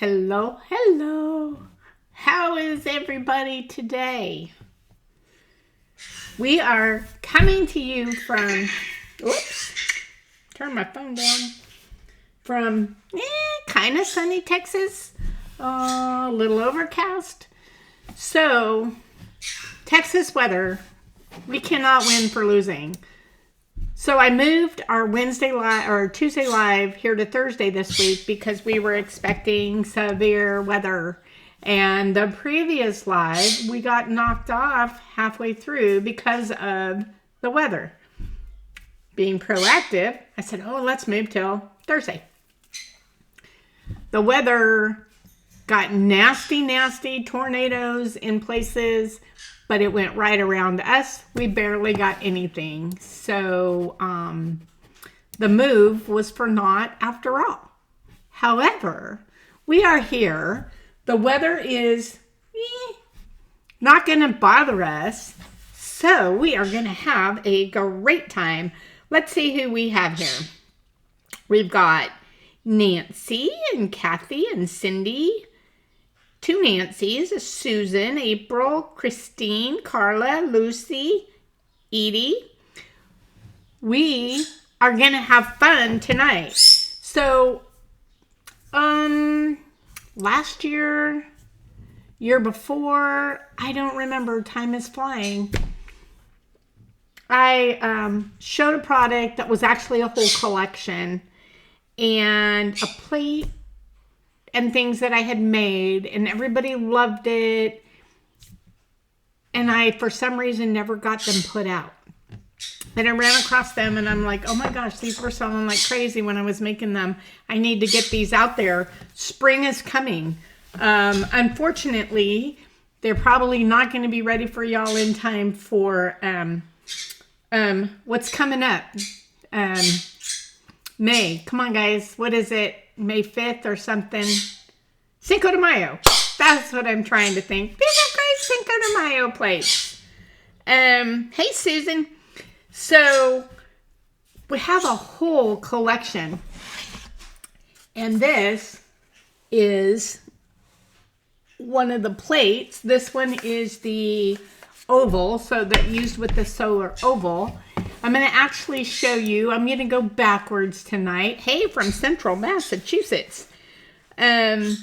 Hello, hello. How is everybody today? We are coming to you from, turn my phone down, from kind of sunny Texas, a little overcast. So, Texas weather, we cannot win for losing. So I moved our Tuesday live here to Thursday this week because we were expecting severe weather. And the previous live, we got knocked off halfway through because of the weather. Being proactive, I said, let's move till Thursday. The weather got nasty tornadoes in places, but it went right around us. We barely got anything. So the move was for naught after all. However, we are here. The weather is not going to bother us. So we are going to have a great time. Let's see who we have here. We've got Nancy and Kathy and Cindy. Two Nancys, Susan, April, Christine, Carla, Lucy, Edie. We are going to have fun tonight. So, last year before, I don't remember, time is flying. I showed a product that was actually a whole collection and a plate and things that I had made, and everybody loved it. And I, for some reason, never got them put out. And I ran across them, and I'm like, oh my gosh, these were selling like crazy when I was making them. I need to get these out there. Spring is coming. Unfortunately, they're probably not going to be ready for y'all in time for what's coming up. May. Come on, guys. What is it? May 5th or something. Cinco de Mayo. That's what I'm trying to think. These are great Cinco de Mayo plates. Hey, Susan. So, we have a whole collection. And this is one of the plates. This one is the oval, so that used with the solar oval. I'm going to actually show you. I'm going to go backwards tonight. Hey, from Central Massachusetts. I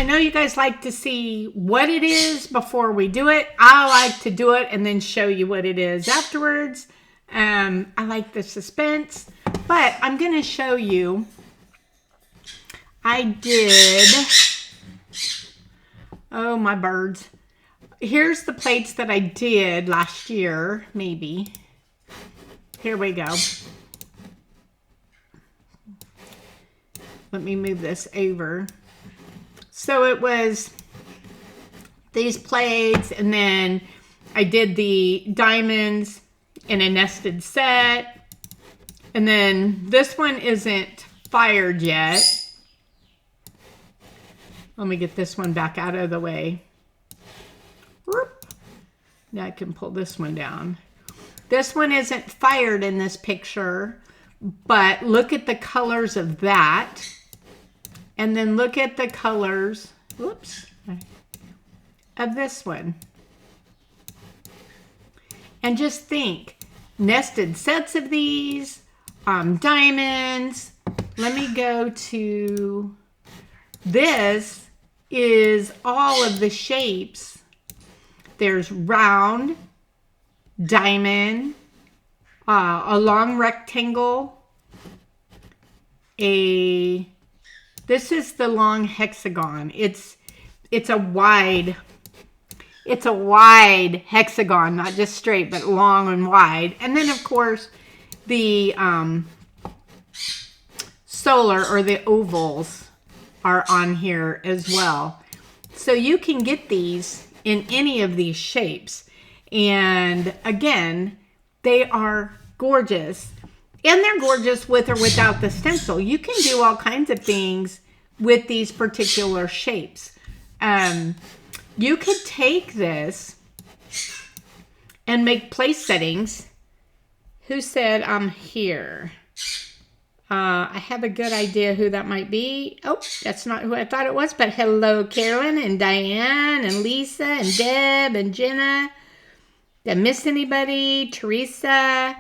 know you guys like to see what it is before we do it. I like to do it and then show you what it is afterwards. I like the suspense, but I'm going to show you. I did, my birds. Here's the plates that I did last year, maybe. Here we go. Let me move this over. So it was these plates, and then I did the diamonds in a nested set. And then this one isn't fired yet. Let me get this one back out of the way. Now I can pull this one down. This one isn't fired in this picture, but look at the colors of that. And then look at the colors, of this one. And just think, nested sets of these, diamonds. Let me go to, this is all of the shapes. There's round, diamond, a long rectangle, this is the long hexagon. It's a wide hexagon, not just straight, but long and wide. And then, of course, the solar or the ovals are on here as well. So you can get these in any of these shapes. And again, they are gorgeous. And they're gorgeous with or without the stencil. You can do all kinds of things with these particular shapes. You could take this and make place settings. Who said I'm here? I have a good idea who that might be. Oh, that's not who I thought it was, but hello, Carolyn and Diane and Lisa and Deb and Jenna. Did I miss anybody? Teresa.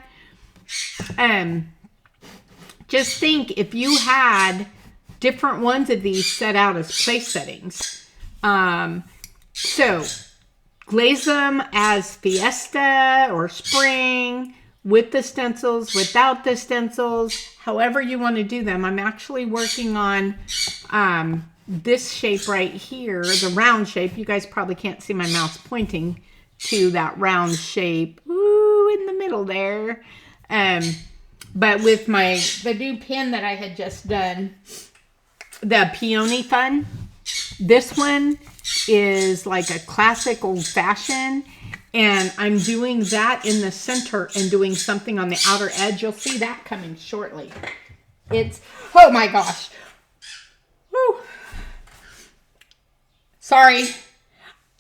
Just think if you had different ones of these set out as place settings. So glaze them as Fiesta or Spring, with the stencils, without the stencils, however you want to do them. I'm actually working on this shape right here, the round shape. You guys probably can't see my mouse pointing to that round shape. Ooh, in the middle there. But with the new pin that I had just done, the Peony Fun, this one is like a classic old-fashioned, and I'm doing that in the center and doing something on the outer edge. You'll see that coming shortly. Oh my gosh. Woo. Sorry.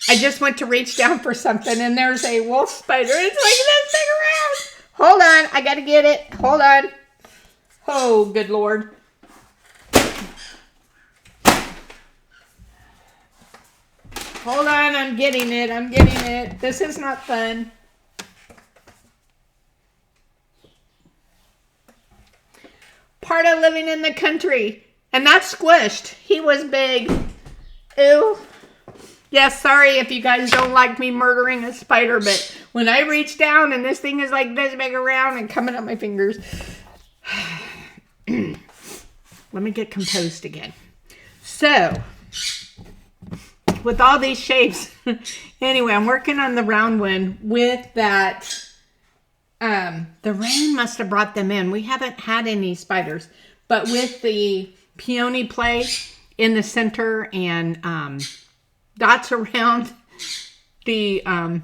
I just went to reach down for something, and there's a wolf spider. It's like this thing around. Hold on. I got to get it. Hold on. Oh, good Lord. Hold on, I'm getting it. I'm getting it. This is not fun. Part of living in the country. And that's squished. He was big. Ew. Yeah, sorry if you guys don't like me murdering a spider, but when I reach down and this thing is like this big around and coming up my fingers. Let me get composed again. So, with all these shapes, anyway, I'm working on the round one with that. The rain must have brought them in. We haven't had any spiders, but with the peony play in the center and dots around the outside,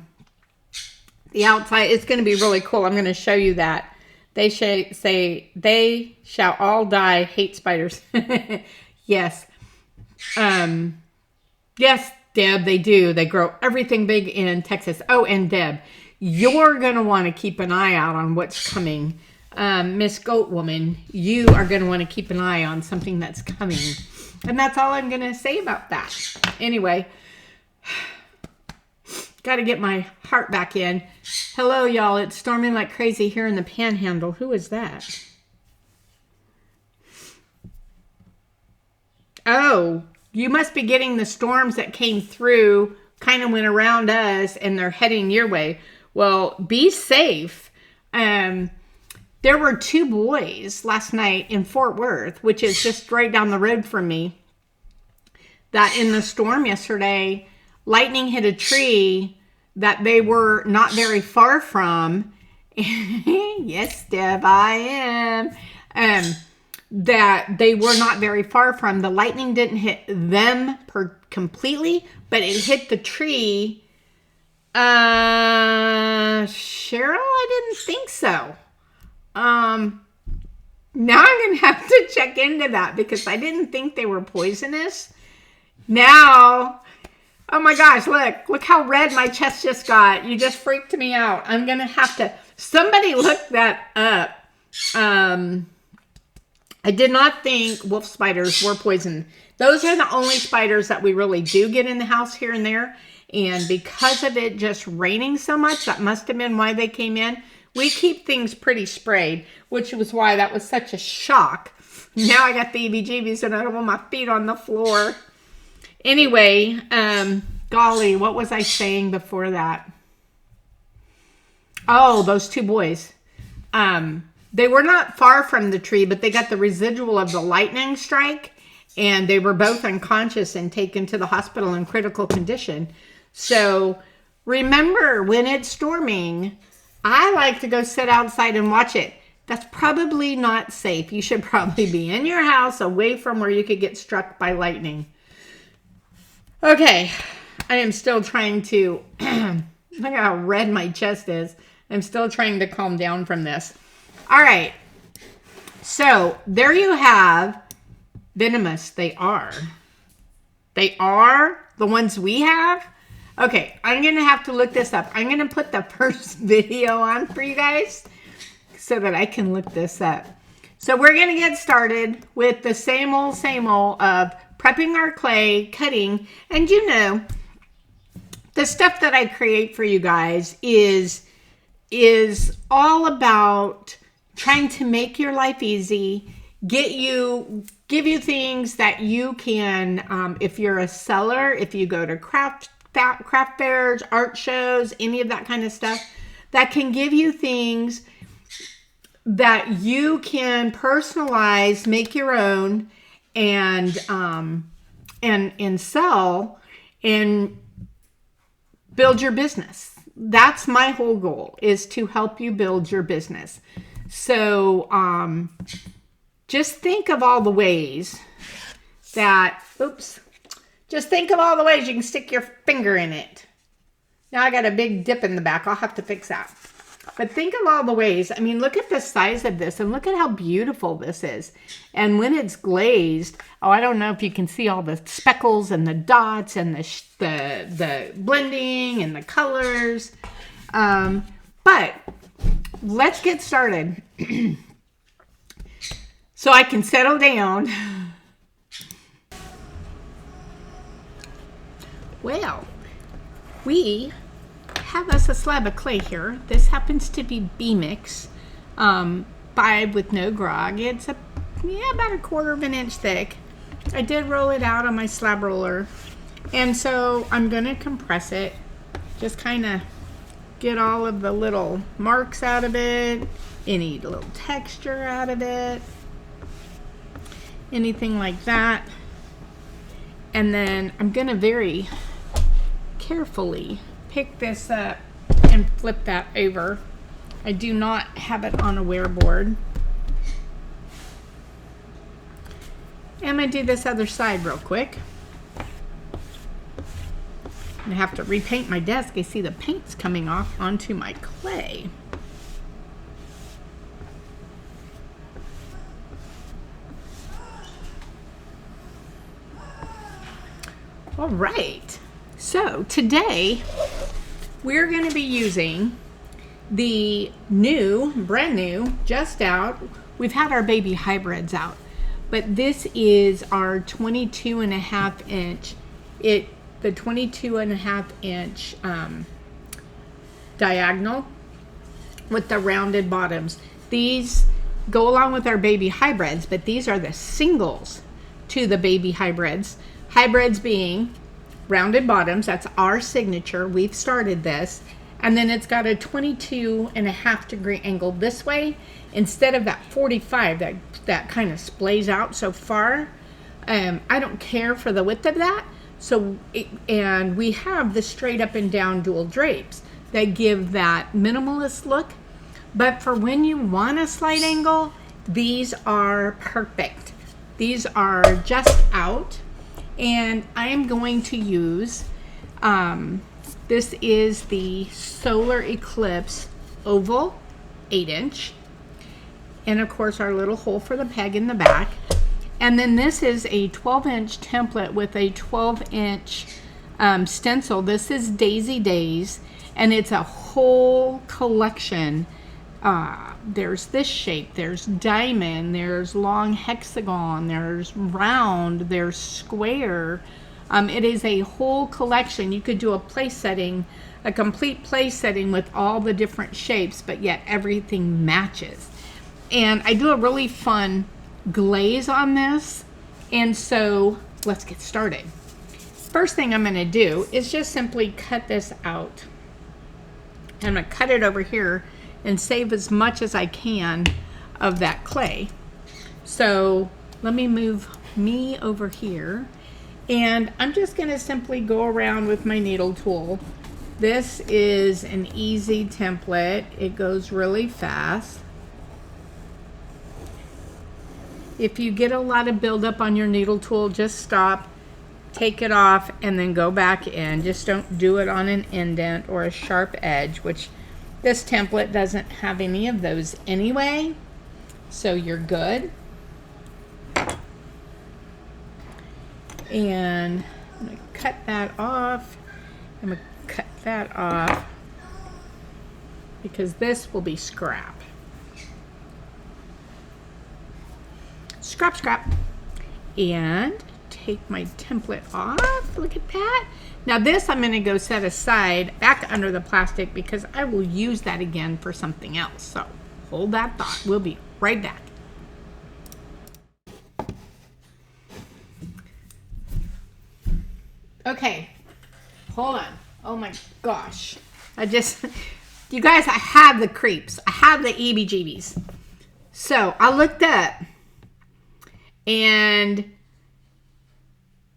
it's going to be really cool. I'm going to show you that. They say they shall all die. Hate spiders. Yes. Yes, Deb, they do. They grow everything big in Texas. Oh, and Deb, you're going to want to keep an eye out on what's coming. Miss Goat Woman, you are going to want to keep an eye on something that's coming. And that's all I'm going to say about that. Anyway, got to get my heart back in. Hello, y'all. It's storming like crazy here in the Panhandle. Who is that? Oh, you must be getting the storms that came through, kind of went around us, and they're heading your way. Well, be safe. There were 2 boys last night in Fort Worth, which is just right down the road from me, that in the storm yesterday, lightning hit a tree that they were not very far from. Yes, Deb, I am. That they were not very far from. The lightning didn't hit them completely, but it hit the tree. Cheryl, I didn't think so. Now I'm going to have to check into that because I didn't think they were poisonous. Now, oh my gosh, look how red my chest just got. You just freaked me out. I'm going to have to, somebody look that up. I did not think wolf spiders were poison. Those are the only spiders that we really do get in the house here and there. And because of it just raining so much, that must have been why they came in. We keep things pretty sprayed, which was why that was such a shock. Now I got the EBGBs and I don't want my feet on the floor. Anyway, golly, what was I saying before that? Oh, those 2 boys. They were not far from the tree, but they got the residual of the lightning strike, and they were both unconscious and taken to the hospital in critical condition. So remember, when it's storming, I like to go sit outside and watch it. That's probably not safe. You should probably be in your house away from where you could get struck by lightning. Okay, I am still trying to, look how red my chest is. I'm still trying to calm down from this. All right, so there you have venomous. They are the ones we have. Okay, I'm going to have to look this up. I'm going to put the first video on for you guys so that I can look this up. So we're going to get started with the same old of prepping our clay, cutting, and you know, the stuff that I create for you guys is all about trying to make your life easy, give you things that you can, if you're a seller, if you go to craft fairs, art shows, any of that kind of stuff, that can give you things that you can personalize, make your own, and sell and build your business. That's my whole goal, is to help you build your business. So just think of all the ways just think of all the ways you can stick your finger in it. Now I got a big dip in the back. I'll have to fix that. But think of all the ways. I mean, look at the size of this and look at how beautiful this is. And when it's glazed, I don't know if you can see all the speckles and the dots and the blending and the colors. But let's get started so I can settle down. Well, we have us a slab of clay here. This happens to be B-Mix 5 with no grog. It's about 1/4 inch thick. I did roll it out on my slab roller, and so I'm gonna compress it, just kind of get all of the little marks out of it, any little texture out of it, anything like that. And then I'm gonna very carefully pick this up and flip that over. I do not have it on a wear board. I'm going to do this other side real quick. I have to repaint my desk. I see the paint's coming off onto my clay. All right. So today we're going to be using the brand new, just out. We've had our baby hybrids out, but this is our 22.5 inch. The 22.5 inch diagonal with the rounded bottoms. These go along with our baby hybrids, but these are the singles to the baby hybrids. Hybrids being rounded bottoms, that's our signature. We've started this. And then it's got a 22.5 degree angle this way instead of that 45 that kind of splays out so far. I don't care for the width of that. And we have the straight up and down dual drapes that give that minimalist look. But for when you want a slight angle, these are perfect. These are just out. And I am going to use, this is the Solar Eclipse Oval 8 inch. And of course our little hole for the peg in the back. And then this is a 12 inch template with a 12 inch stencil. This is Daizy, and it's a whole collection. There's this shape, there's diamond, there's long hexagon, there's round, there's square. It is a whole collection. You could do a place setting, a complete place setting with all the different shapes, but yet everything matches. And I do a really fun glaze on this. And so let's get started. First thing I'm going to do is just simply cut this out. I'm going to cut it over here and save as much as I can of that clay. So let me move me over here, and I'm just going to simply go around with my needle tool. This is an easy template. It goes really fast. If you get a lot of buildup on your needle tool, just stop, take it off, and then go back in. Just don't do it on an indent or a sharp edge, which this template doesn't have any of those anyway, so you're good. And I'm going to cut that off. I'm going to cut that off because this will be scrap. scrap, scrap. And take my template off. Look at that. Now this I'm going to go set aside back under the plastic because I will use that again for something else. So hold that thought. We'll be right back. Okay, hold on. Oh my gosh. You guys, I have the creeps. I have the EBGBs. So I looked up, and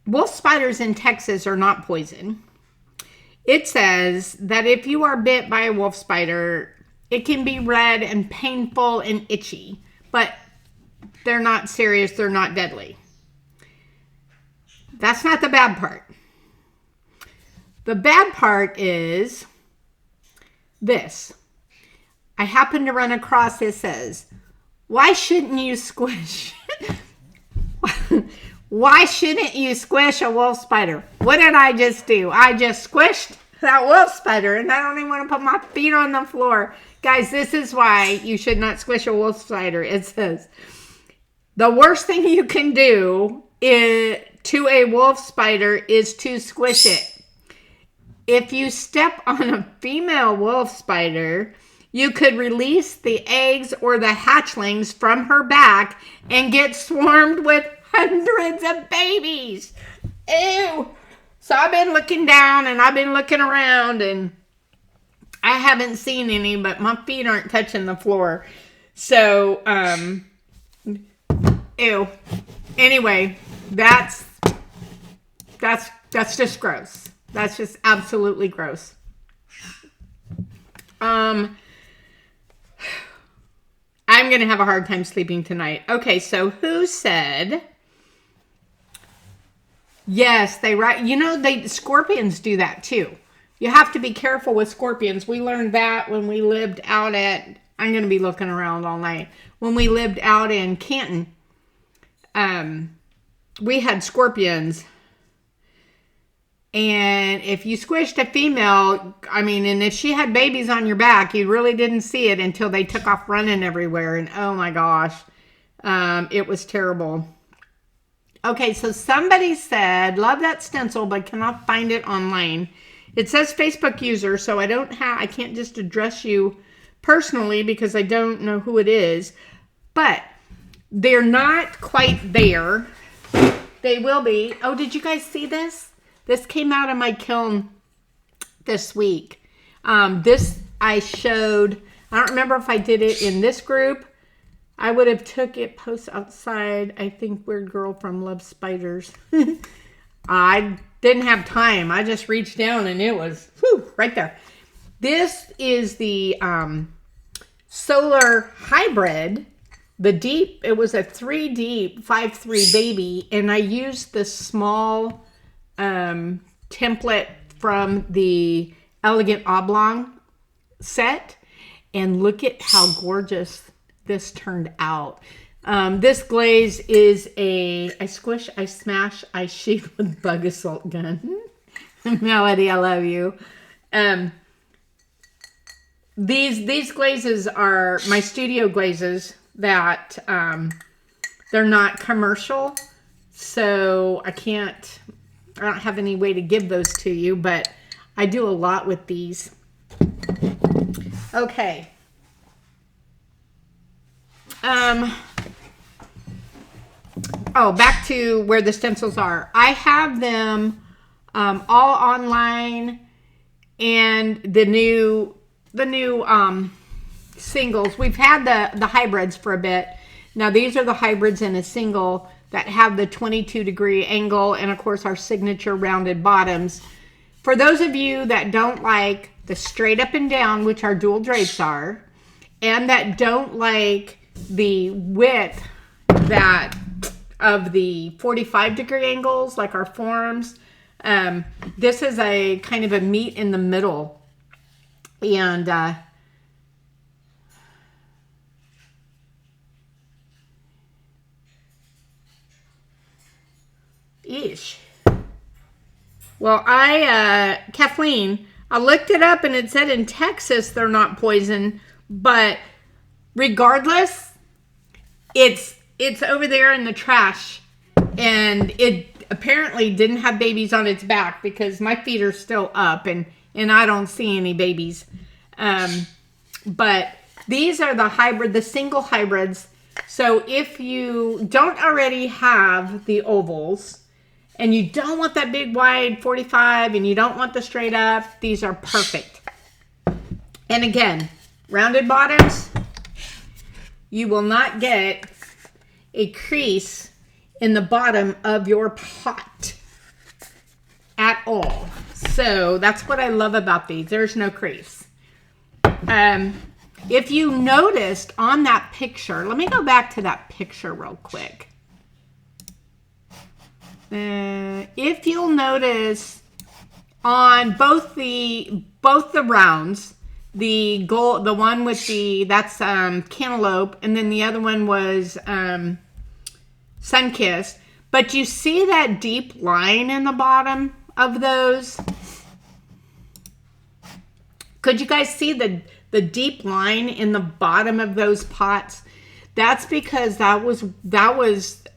wolf spiders in Texas are not poison. It says that if you are bit by a wolf spider, it can be red and painful and itchy, but they're not serious. They're not deadly. That's not the bad part. The bad part is this. I happened to run across this says, why shouldn't you squish? Why shouldn't you squish a wolf spider? What did I just do? I just squished that wolf spider, and I don't even want to put my feet on the floor. Guys, this is why you should not squish a wolf spider. It says, the worst thing you can do to a wolf spider is to squish it. If you step on a female wolf spider, you could release the eggs or the hatchlings from her back and get swarmed with hundreds of babies. Ew. So I've been looking down and I've been looking around and I haven't seen any, but my feet aren't touching the floor. So, ew. Anyway, that's just gross. That's just absolutely gross. I'm going to have a hard time sleeping tonight. Okay, so who said... Yes, scorpions do that too. You have to be careful with scorpions. We learned that when we lived out at... I'm going to be looking around all night. When we lived out in Canton, we had scorpions. And if you squished a female, and if she had babies on your back, you really didn't see it until they took off running everywhere. And oh my gosh, it was terrible. Okay, so somebody said, love that stencil, but cannot find it online. It says Facebook user, so I can't just address you personally because I don't know who it is. But they're not quite there. They will be. Oh, did you guys see this? This came out of my kiln this week. This I showed. I don't remember if I did it in this group. I would have took it post outside. I think Weird Girl from Love Spiders. I didn't have time. I just reached down and it was right there. This is the Solar Hybrid. The deep. It was a 3 deep 5-3 baby, and I used the small template from the Elegant Oblong set, and look at how gorgeous this turned out. This glaze is I squish, I smash, I sheath with bug assault gun. Melody, I love you. These glazes are my studio glazes that they're not commercial, so I don't have any way to give those to you, but I do a lot with these. Okay. Back to where the stencils are. I have them all online, and the new singles. We've had the hybrids for a bit. Now these are the hybrids in a single that have the 22-degree angle, and of course our signature rounded bottoms. For those of you that don't like the straight up and down, which our dual drapes are, and that don't like the width of the 45-degree angles, like our forms, this is a kind of a meet in the middle. And ish. Well, Kathleen, I looked it up and it said in Texas they're not poison, but regardless, it's it's over there in the trash, and it apparently didn't have babies on its back because my feet are still up, and I don't see any babies. But these are the single hybrids. So if you don't already have the ovals, and you don't want that big wide 45, and you don't want the straight up, these are perfect. And again, rounded bottoms, you will not get a crease in the bottom of your pot at all. So that's what I love about these. There's no crease. If you noticed on that picture, let me go back to that picture real quick. If you'll notice on both the rounds, the one with that's cantaloupe, and then the other one was sun-kissed. But you see that deep line in the bottom of those? Could you guys see the deep line in the bottom of those pots? That's because that was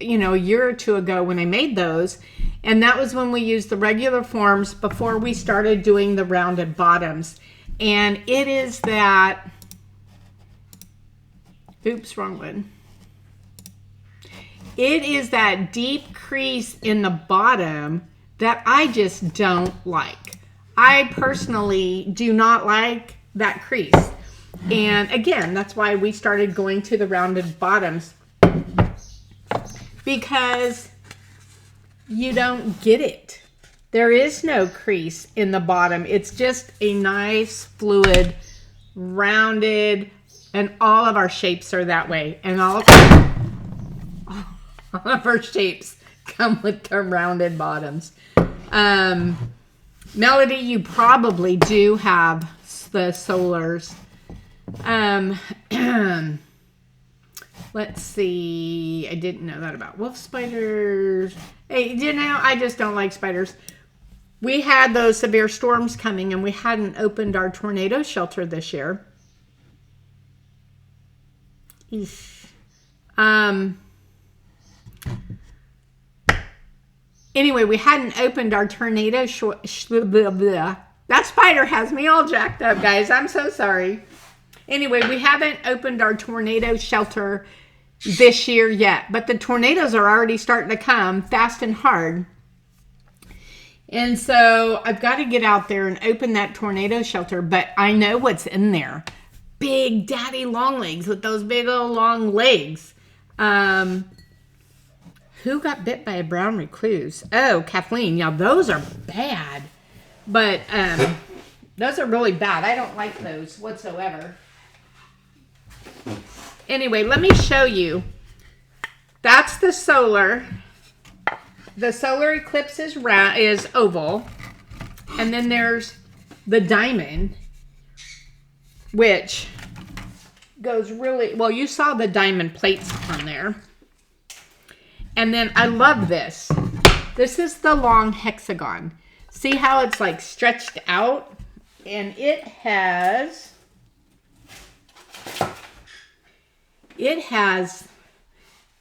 a year or two ago when I made those, and that was when we used the regular forms before we started doing the rounded bottoms. And it is that, oops, wrong one. It is that deep crease in the bottom that I just don't like. I personally do not like that crease. And again, that's why we started going to the rounded bottoms, because you don't get it. There is no crease in the bottom. It's just a nice, fluid, rounded, and all of our shapes are that way. And all of our shapes come with the rounded bottoms. Melody, you probably do have the solars. Let's see. I didn't know that about wolf spiders. Hey, I just don't like spiders. We had those severe storms coming, and we hadn't opened our tornado shelter this year. Anyway, we hadn't opened our tornado that spider has me all jacked up, guys. I'm so sorry. Anyway, we haven't opened our tornado shelter this year yet, but the tornadoes are already starting to come fast and hard. And so I've got to get out there and open that tornado shelter, but I know what's in there. Big daddy long legs with those big old long legs. Who got bit by a brown recluse? Oh, Kathleen. Yeah, those are bad. But those are really bad. I don't like those whatsoever. Anyway, let me show you. That's the solar. The solar eclipse is oval. And then there's the diamond, which goes really... Well, you saw the diamond plates on there. And then I love this. This is the long hexagon. See how it's like stretched out? And it has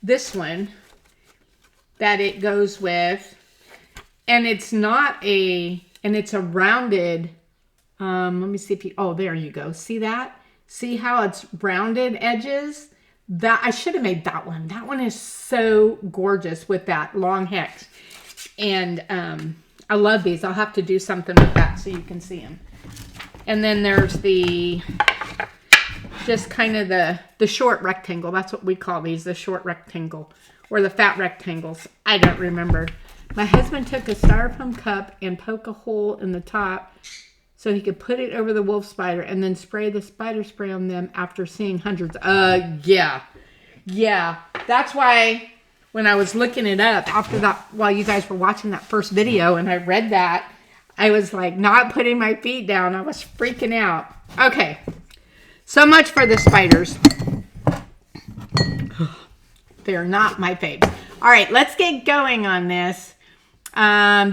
this one that it goes with, and it's a rounded, let me see if oh, there you go. See that? See how it's rounded edges? That I should have made that one. That one is so gorgeous with that long hex. And I love these. I'll have to do something with that so you can see them. And then there's just kind of the short rectangle. That's what we call these, the short rectangle. Or the fat rectangles. I don't remember. My husband took a styrofoam cup and poked a hole in the top so he could put it over the wolf spider and then spray the spider spray on them after seeing hundreds. Yeah. That's why when I was looking it up after that, while you guys were watching that first video and I read that, I was like not putting my feet down. I was freaking out. Okay. So much for the spiders. They're not my faves. All right, let's get going on this.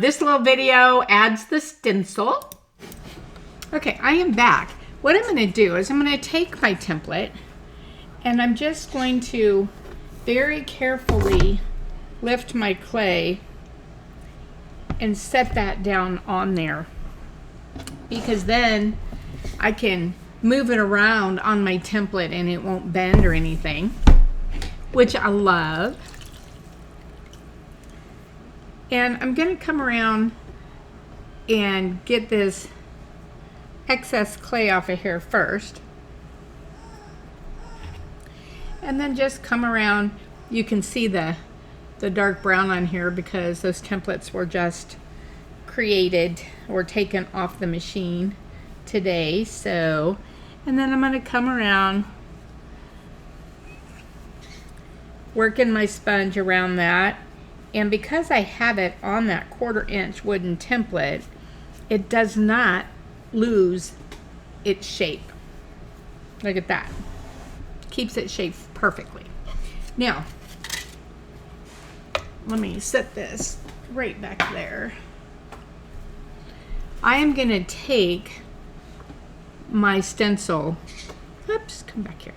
This little video adds the stencil. Okay, I am back. What I'm going to do is I'm going to take my template and I'm just going to very carefully lift my clay and set that down on there, because then I can move it around on my template and it won't bend or anything, which I love. And I'm going to come around and get this excess clay off of here first. And then just come around. You can see the dark brown on here because those templates were just created or taken off the machine today. So, and then I'm going to come around, working my sponge around that. And because I have it on that 1/4 inch wooden template, it does not lose its shape. Look at that. Keeps it shaped perfectly. Now, let me set this right back there. I am going to take my stencil. Oops, come back here.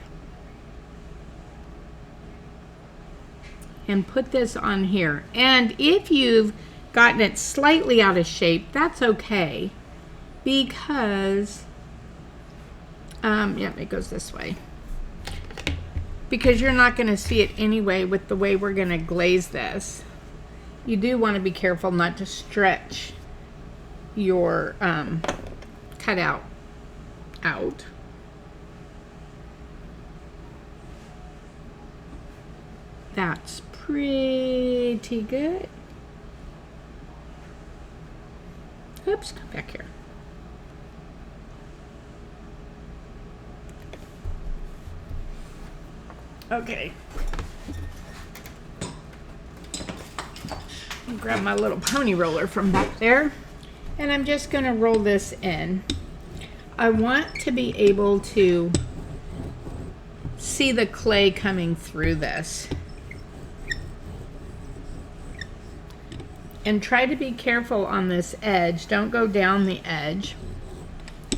And put this on here. And if you've gotten it slightly out of shape, that's okay, because yeah, it goes this way, because you're not going to see it anyway with the way we're going to glaze this. You do want to be careful not to stretch your cutout out. That's pretty good. Oops, come back here. Okay. I'll grab my little pony roller from back there, and I'm just going to roll this in. I want to be able to see the clay coming through this. And try to be careful on this edge. Don't go down the edge.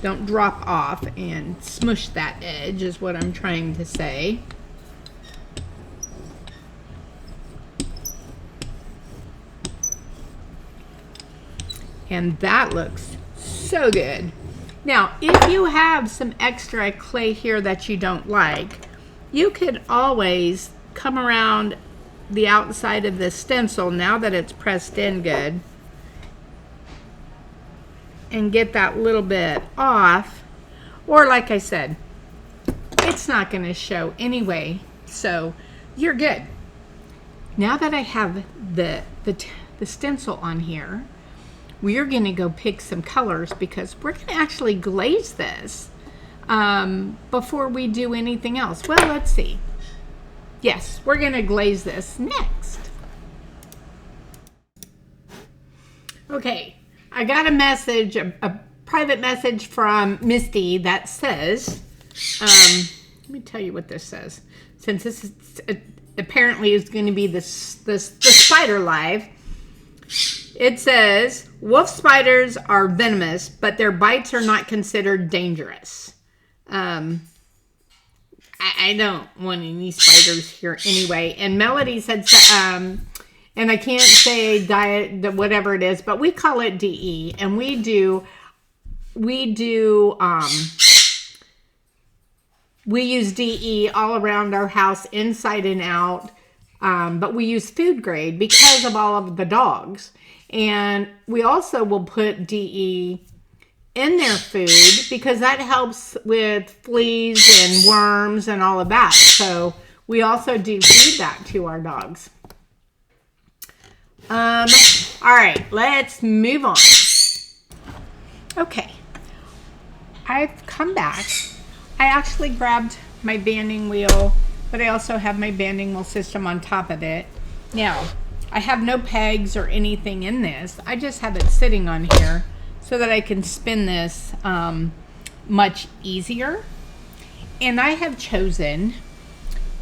Don't drop off and smush that edge, is what I'm trying to say. And that looks so good. Now, if you have some extra clay here that you don't like, you could always come around the outside of this stencil, now that it's pressed in good, and get that little bit off. Or like I said, it's not going to show anyway, so you're good. Now that I have the stencil on here, we're going to go pick some colors, because we're going to actually glaze this before we do anything else. Well, let's see. Yes, we're going to glaze this next. Okay, I got a message, a private message from Misty that says, let me tell you what this says. Since this is, apparently is going to be the spider live, it says, wolf spiders are venomous, but their bites are not considered dangerous. I don't want any spiders here anyway. And Melody said, and I can't say diet, whatever it is, but we call it DE. And we use DE all around our house, inside and out. But we use food grade because of all of the dogs. And we also will put DE in their food because that helps with fleas and worms and all of that. So we also do feed that to our dogs. All right, let's move on. Okay, I've come back. I actually grabbed my banding wheel, but I also have my banding wheel system on top of it. Now, I have no pegs or anything in this. I just have it sitting on here so that I can spin this much easier. And I have chosen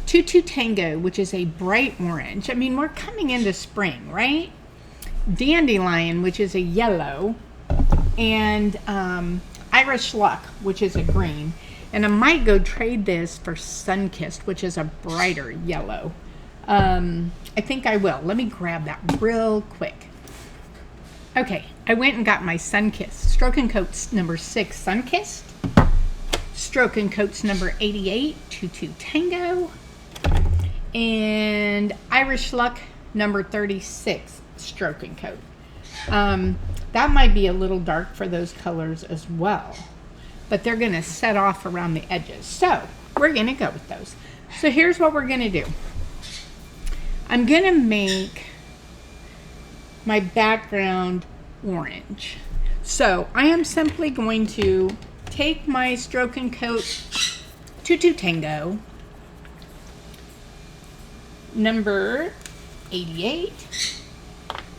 Tutu Tango, which is a bright orange. I mean, we're coming into spring, right? Dandelion, which is a yellow, and Irish Luck, which is a green. And I might go trade this for Sunkissed, which is a brighter yellow. I think I will. Let me grab that real quick. Okay, I went and got my Sunkissed. Stroke and Coats number 6 Sunkissed. Stroke and Coats number 88 Tutu Tango. And Irish Luck number 36 Stroke and Coat. That might be a little dark for those colors as well, but they're going to set off around the edges. So we're going to go with those. So here's what we're going to do. I'm going to make my background orange. So I am simply going to take my Stroke and Coat Tutu Tango number 88,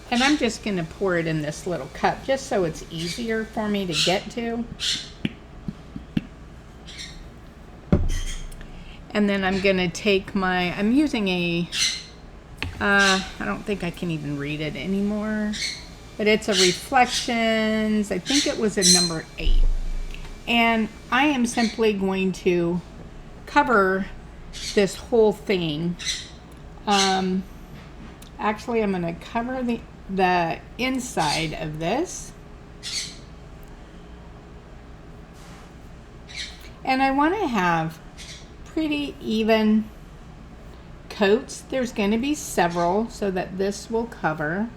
and I'm just going to pour it in this little cup just so it's easier for me to get to. And then I'm going to take my, I'm using a, I don't think I can even read it anymore, but it's a Reflections. I think it was a number 8. And I am simply going to cover this whole thing. Actually, I'm going to cover the inside of this. And I want to have pretty even coats. There's going to be several so that this will cover.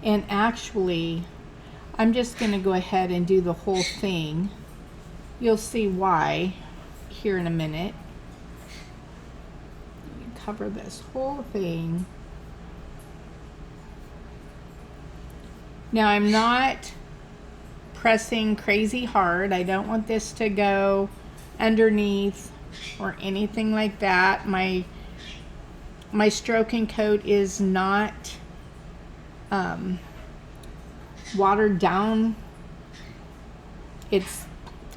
And actually, I'm just going to go ahead and do the whole thing. You'll see why here in a minute. Cover this whole thing. Now I'm not pressing crazy hard. I don't want this to go underneath or anything like that. My Stroke and Coat is not watered down. It's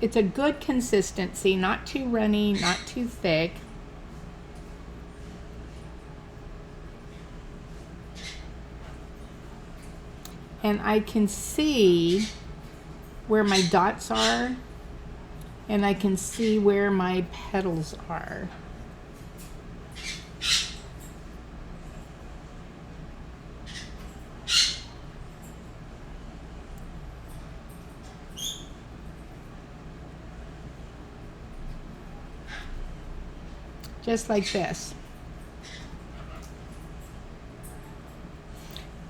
a good consistency, not too runny, not too thick. And I can see where my dots are, and I can see where my petals are. Just like this.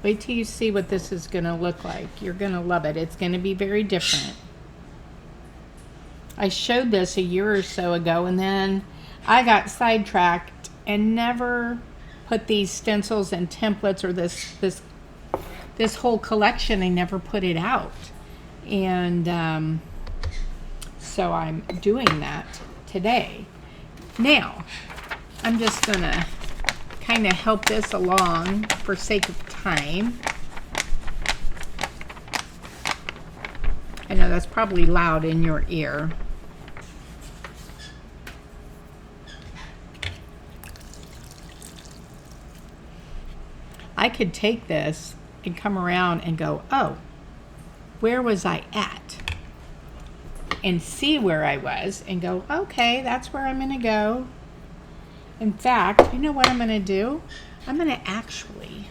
Wait till you see what this is going to look like. You're going to love it. It's going to be very different. I showed this a year or so ago, and then I got sidetracked and never put these stencils and templates or this whole collection. I never put it out. And so I'm doing that today. Now, I'm just going to kind of help this along for sake of time. I know that's probably loud in your ear. I could take this and come around and go, oh, where was I at? And see where I was and go, okay, that's where I'm going to go. In fact, you know what I'm going to do? I'm going to actually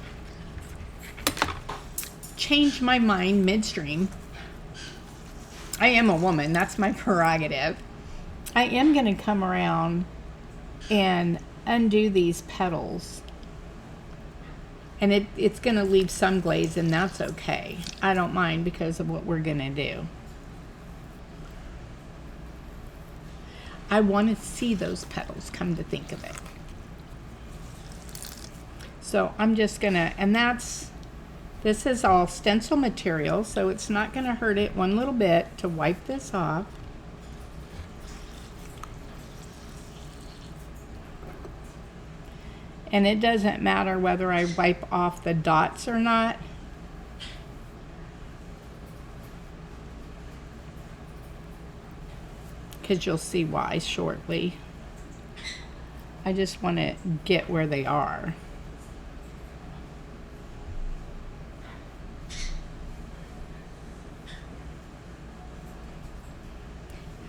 change my mind midstream. I am a woman. That's my prerogative. I am going to come around and undo these petals. And it's going to leave some glaze, and that's okay. I don't mind because of what we're going to do. I want to see those petals, come to think of it. So I'm just gonna, and this is all stencil material, so it's not gonna hurt it one little bit to wipe this off. And it doesn't matter whether I wipe off the dots or not. Because you'll see why shortly. I just want to get where they are.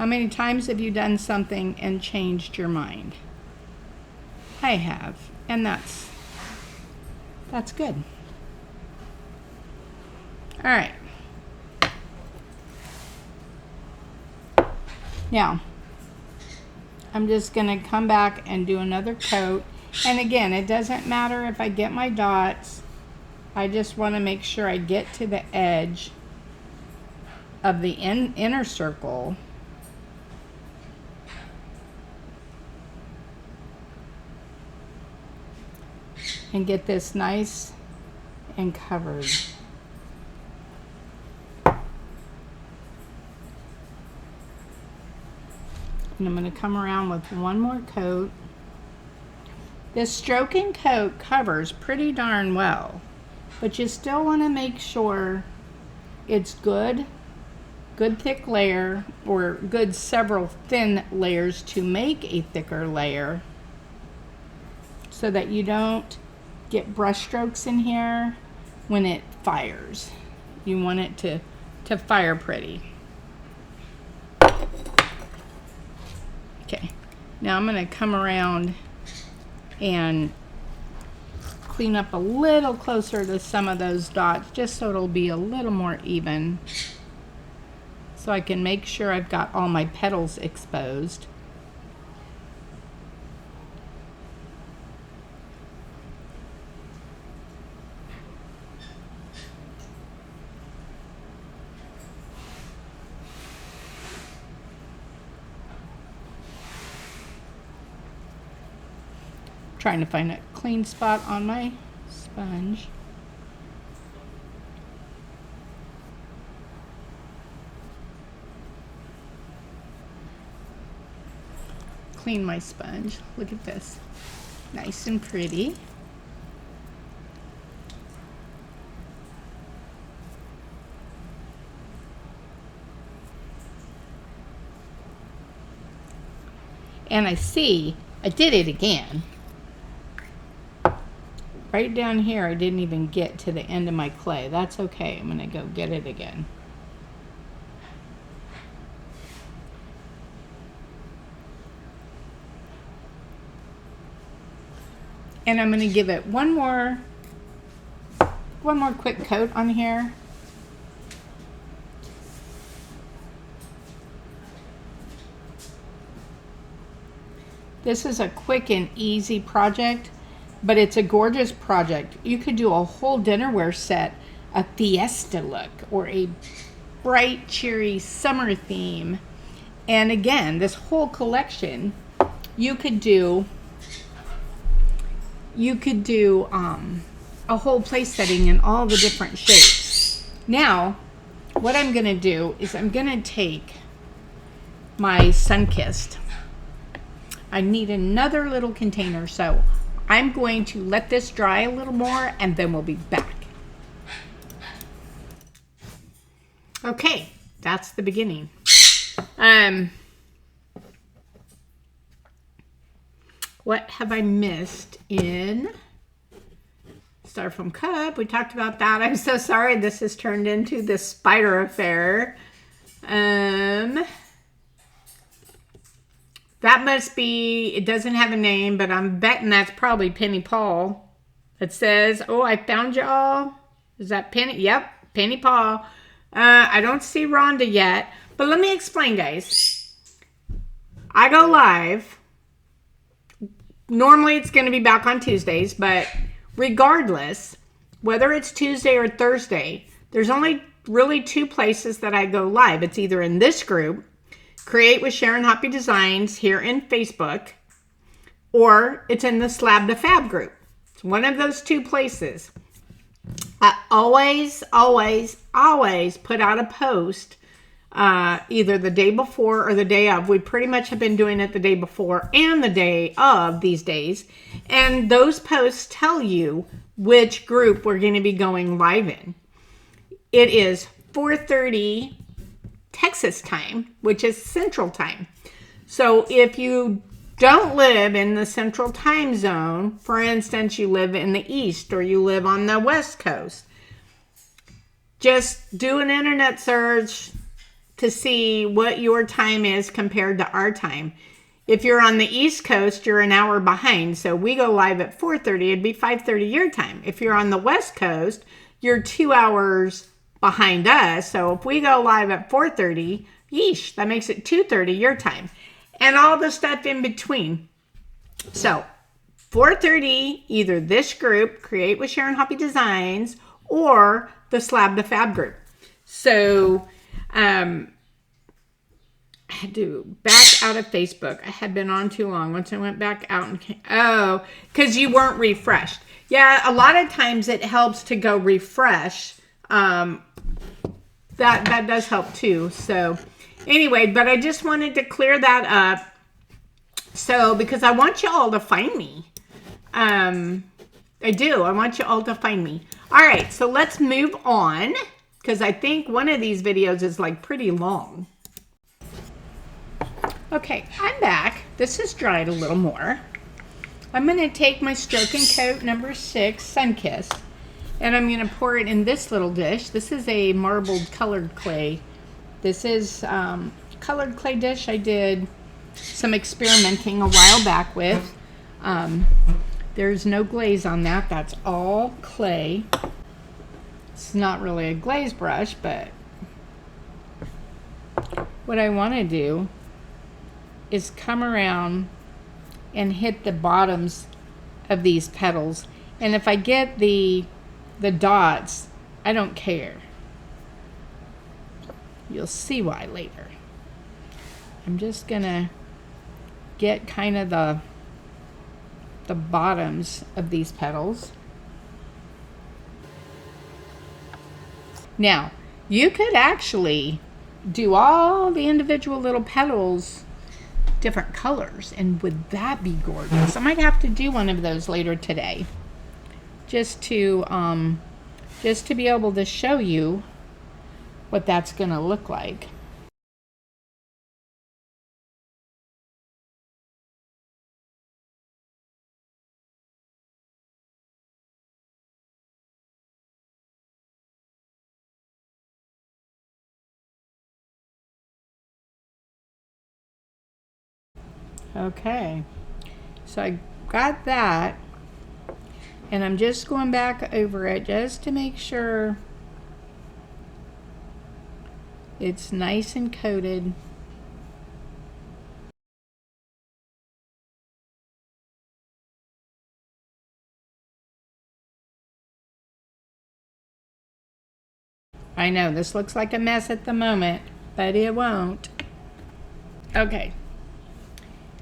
How many times have you done something and changed your mind? I have, and that's good. All right. Now, I'm just going to come back and do another coat. And again, it doesn't matter if I get my dots. I just want to make sure I get to the edge of the inner circle. And get this nice and covered. And I'm going to come around with one more coat. This stroking coat covers pretty darn well, but you still want to make sure it's good thick layer, or good several thin layers to make a thicker layer, so that you don't get brush strokes in here when it fires. You want it to fire pretty. Okay, now I'm going to come around and clean up a little closer to some of those dots, just so it'll be a little more even, so I can make sure I've got all my petals exposed. Trying to find a clean spot on my sponge. Clean my sponge. Look at this. Nice and pretty. And I see I did it again. Right down here, I didn't even get to the end of my clay. That's okay. I'm going to go get it again. And I'm going to give it one more quick coat on here. This is a quick and easy project, but it's a gorgeous project. You could do a whole dinnerware set, a Fiesta look, or a bright, cheery summer theme. And again, this whole collection, you could do a whole place setting in all the different shapes. Now, what I'm going to do is I'm going to take my Sunkissed. I need another little container, so I'm going to let this dry a little more, and then we'll be back. Okay, that's the beginning. What have I missed in Styrofoam Cup? We talked about that. I'm so sorry this has turned into this spider affair. That must be, it doesn't have a name, but I'm betting that's probably Penny Paul. It says, oh, I found y'all. Is that Penny? Yep, Penny Paul. I don't see Rhonda yet, but let me explain, guys. I go live. Normally it's going to be back on Tuesdays, but regardless, whether it's Tuesday or Thursday, there's only really two places that I go live. It's either in this group, Create with Sharon Hoppe Designs here in Facebook, or it's in the Slab to Fab group. It's one of those two places. I always put out a post either the day before or the day of. We pretty much have been doing it the day before and the day of these days. And those posts tell you which group we're going to be going live in. It is 4:30 Texas time, which is Central time. So if you don't live in the Central time zone, for instance, you live in the East or you live on the West Coast, just do an internet search, to see what your time is compared to our time. If you're on the East Coast, you're an hour behind. So we go live at 4:30. It'd be 5:30 your time. If you're on the West Coast, you're 2 hours behind us. So if we go live at 4:30, yeesh, that makes it 2:30 your time. And all the stuff in between. So 4:30, either this group, Create with Sharon Hoppe Designs, or the Slab to Fab group. So I had to back out of Facebook. I had been on too long. Once I went back out and came, because you weren't refreshed. Yeah, a lot of times it helps to go refresh. That does help too. So anyway, but I just wanted to clear that up. So because I want you all to find me. I do. I want you all to find me. All right, so let's move on because I think one of these videos is like pretty long. Okay, I'm back. This has dried a little more. I'm going to take my Stroke and Coat number 6 Sunkissed, and I'm going to pour it in this little dish. This is a marbled colored clay. This is colored clay dish I did some experimenting a while back with. There's no glaze on that. That's all clay. It's not really a glaze brush, but what I want to do is come around and hit the bottoms of these petals. And if I get the dots, I don't care. You'll see why later. I'm just gonna get kind of the bottoms of these petals. Now, you could actually do all the individual little petals different colors, and would that be gorgeous? I might have to do one of those later today, just to be able to show you what that's gonna look like. Okay, so I got that, and I'm just going back over it just to make sure it's nice and coated. I know this looks like a mess at the moment, but it won't. Okay.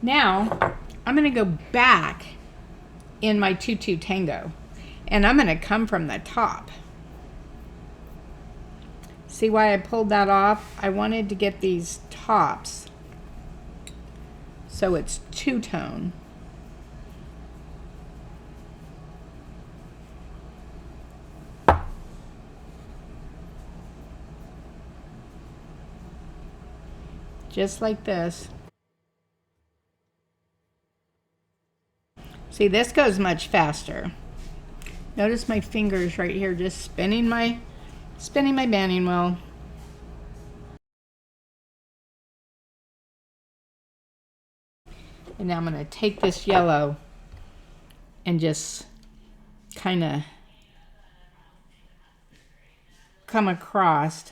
Now, I'm going to go back in my tutu tango, and I'm going to come from the top. See why I pulled that off? I wanted to get these tops so it's two-tone. Just like this. See, this goes much faster. Notice my fingers right here just spinning my banding wheel. And now I'm going to take this yellow and just kind of come across.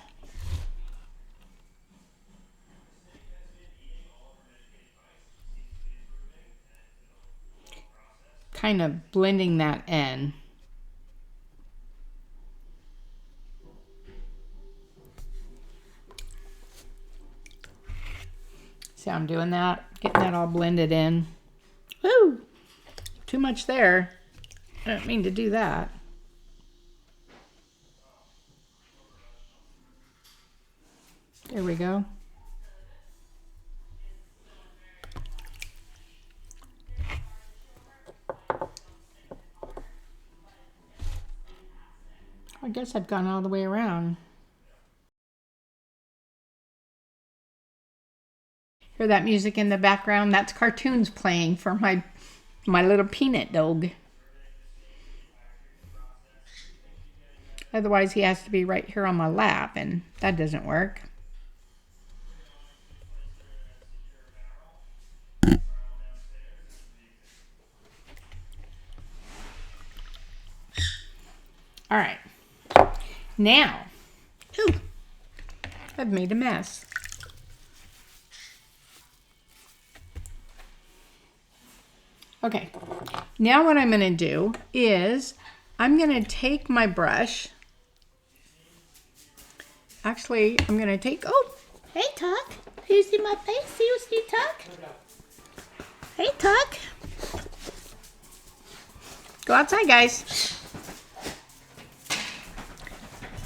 Kind of blending that in. See how I'm doing that? Getting that all blended in. Woo! Too much there. I don't mean to do that. There we go. I guess I've gone all the way around. Hear that music in the background? That's cartoons playing for my little peanut dog. Otherwise he has to be right here on my lap, and that doesn't work. All right. Now, ooh, I've made a mess. Okay. Now what I'm going to do is I'm going to take my brush. Actually, I'm going to take, oh, hey, Tuck. You see my face? You see Tuck? Hey, Tuck. Go outside, guys.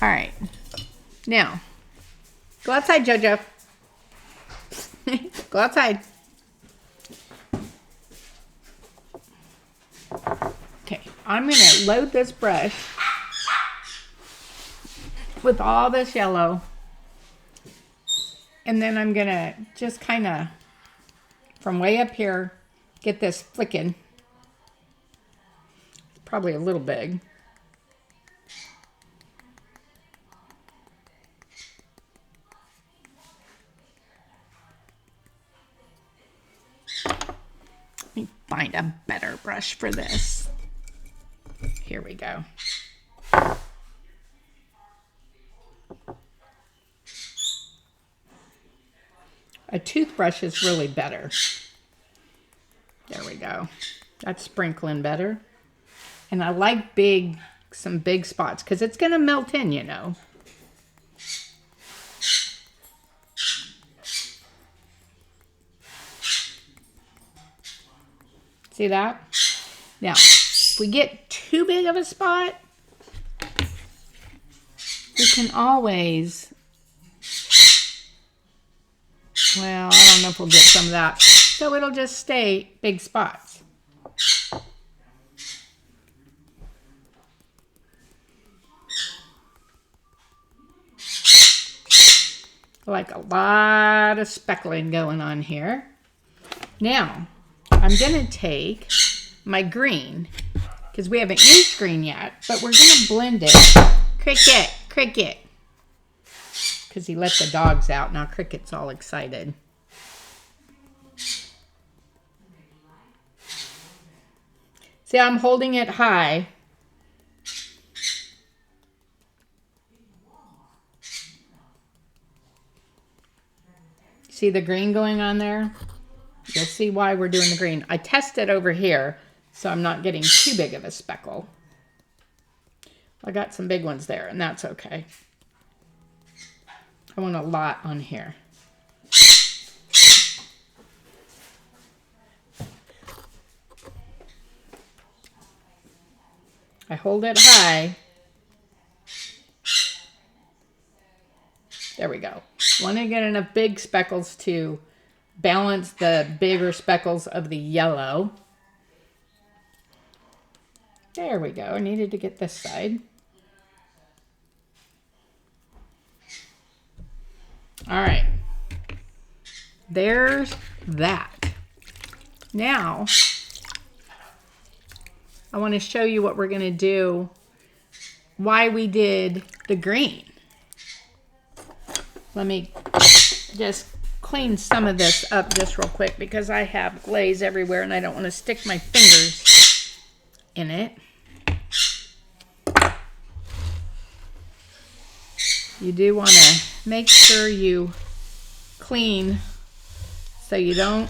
All right. Now, go outside, JoJo. Go outside. Okay, I'm going to load this brush with all this yellow. And then I'm going to just kind of, from way up here, get this flicking. Probably a little big. Let me find a better brush for this. Here we go. A toothbrush is really better. There we go. That's sprinkling better. And I like some big spots because it's going to melt in, you know. See that? Now, if we get too big of a spot, we can always, well, I don't know if we'll get some of that. So it'll just stay big spots. Like a lot of speckling going on here. Now, I'm going to take my green, because we haven't used green yet, but we're going to blend it. Cricket, Cricket. Because he let the dogs out. Now Cricket's all excited. See, I'm holding it high. See the green going on there? You'll see why we're doing the green. I tested over here, so I'm not getting too big of a speckle. I got some big ones there, and that's okay. I want a lot on here. I hold it high. There we go. Want to get enough big speckles to balance the bigger speckles of the yellow. There we go. I needed to get this side. All right. There's that. Now, I want to show you what we're going to do, why we did the green. Let me just clean some of this up just real quick because I have glaze everywhere and I don't want to stick my fingers in it. You do want to make sure you clean so you don't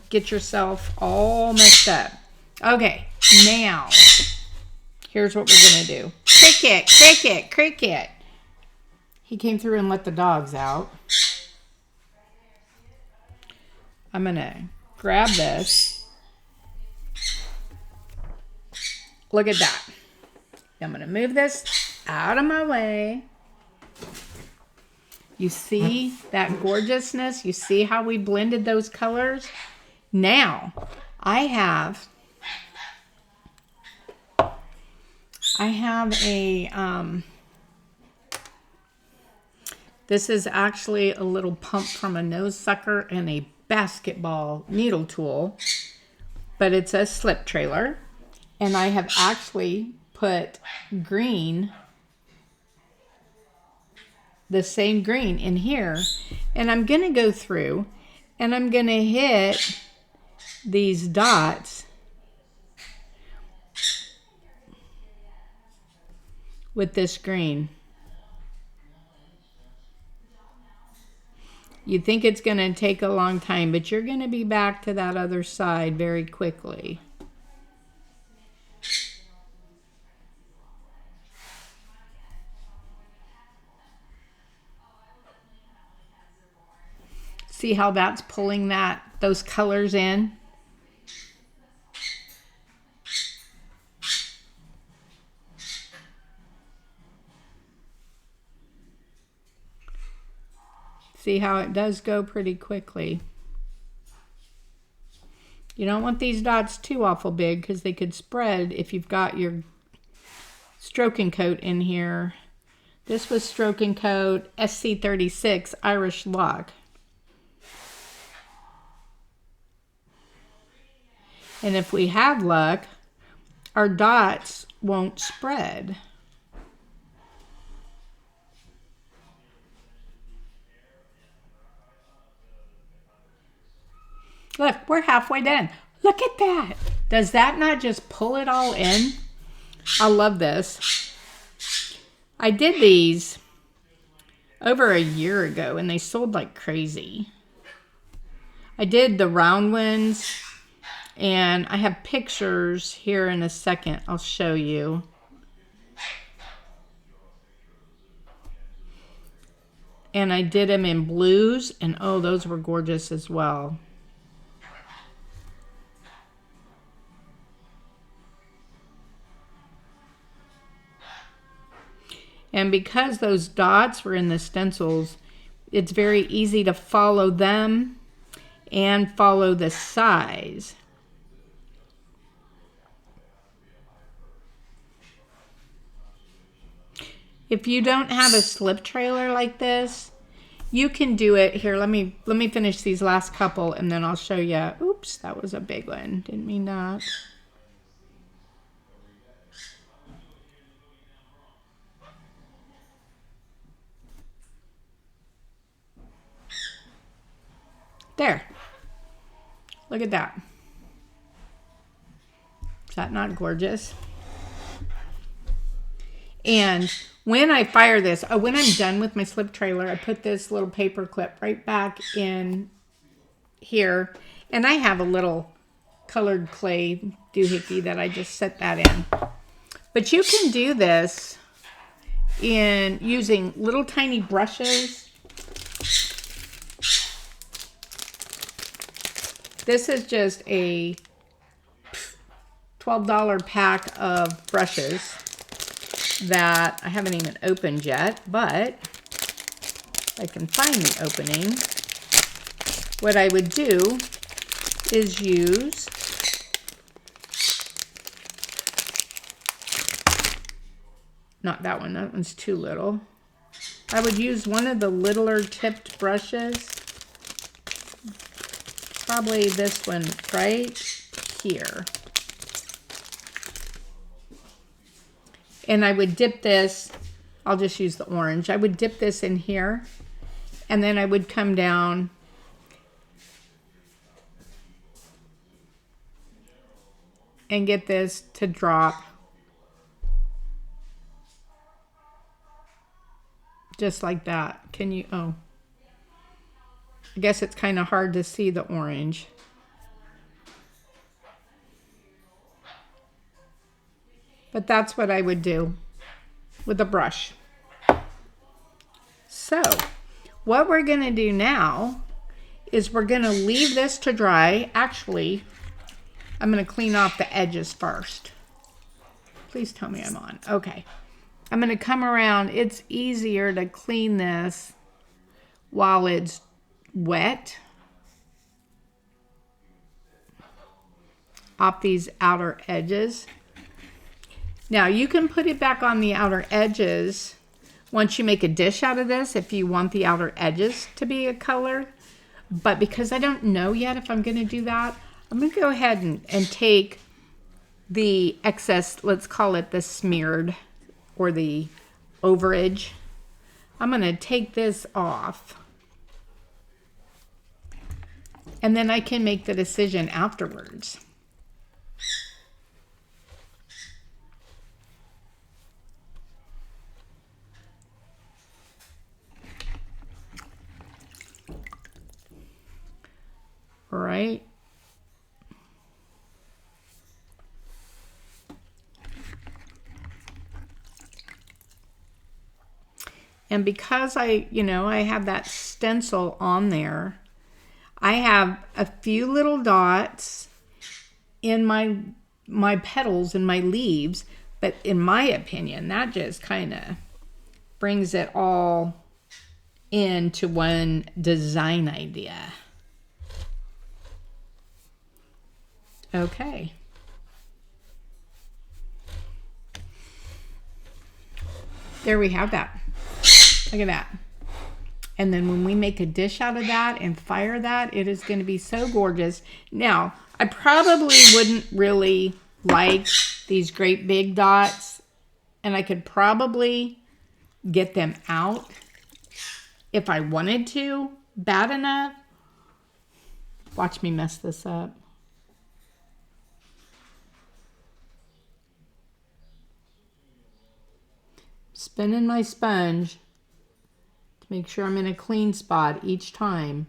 get yourself all messed up. Okay, now, here's what we're going to do. Cricket, Cricket, Cricket. He came through and let the dogs out. I'm going to grab this. Look at that. I'm going to move this out of my way. You see that gorgeousness? You see how we blended those colors? Now, I have a, this is actually a little pump from a nose sucker and a basketball needle tool, but it's a slip trailer. And I have actually put green, the same green in here. And I'm going to go through and I'm going to hit these dots with this green. You think it's going to take a long time, but you're going to be back to that other side very quickly. See how that's pulling those colors in? See how it does go pretty quickly. You don't want these dots too awful big because they could spread if you've got your stroking coat in here. This was stroking coat SC36 Irish Lock. And if we have luck, our dots won't spread. Look, we're halfway done. Look at that. Does that not just pull it all in? I love this. I did these over a year ago and they sold like crazy. I did the round ones and I have pictures here in a second. I'll show you. And I did them in blues and oh, those were gorgeous as well. And because those dots were in the stencils, it's very easy to follow them and follow the size. If you don't have a slip trailer like this, you can do it. Here, let me finish these last couple and then I'll show you. Oops, that was a big one. Didn't mean that. There. Look at that. Is that not gorgeous? And when I fire this, when I'm done with my slip trailer, I put this little paper clip right back in here. And I have a little colored clay doohickey that I just set that in. But you can do this in using little tiny brushes. This is just a $12 pack of brushes that I haven't even opened yet, but I can find the opening. What I would do is use not that one, that one's too little. I would use one of the littler tipped brushes. Probably this one right here. And I would dip this, I'll just use the orange. I would dip this in here and then I would come down and get this to drop just like that. Can you, oh. I guess it's kind of hard to see the orange. But that's what I would do with a brush. So, what we're going to do now is we're going to leave this to dry. Actually, I'm going to clean off the edges first. Please tell me I'm on. Okay. I'm going to come around. It's easier to clean this while it's wet off these outer edges. Now you can put it back on the outer edges once you make a dish out of this if you want the outer edges to be a color, but because I don't know yet if I'm going to do that, I'm going to go ahead and take the excess, let's call it the smeared or the overage. I'm going to take this off. And then I can make the decision afterwards. right. And because I have that stencil on there, I have a few little dots in my petals and my leaves, but in my opinion, that just kind of brings it all into one design idea. Okay. There we have that. Look at that. And then when we make a dish out of that and fire that, it is going to be so gorgeous. Now, I probably wouldn't really like these great big dots, and I could probably get them out if I wanted to, bad enough. Watch me mess this up. Spinning my sponge to make sure I'm in a clean spot each time.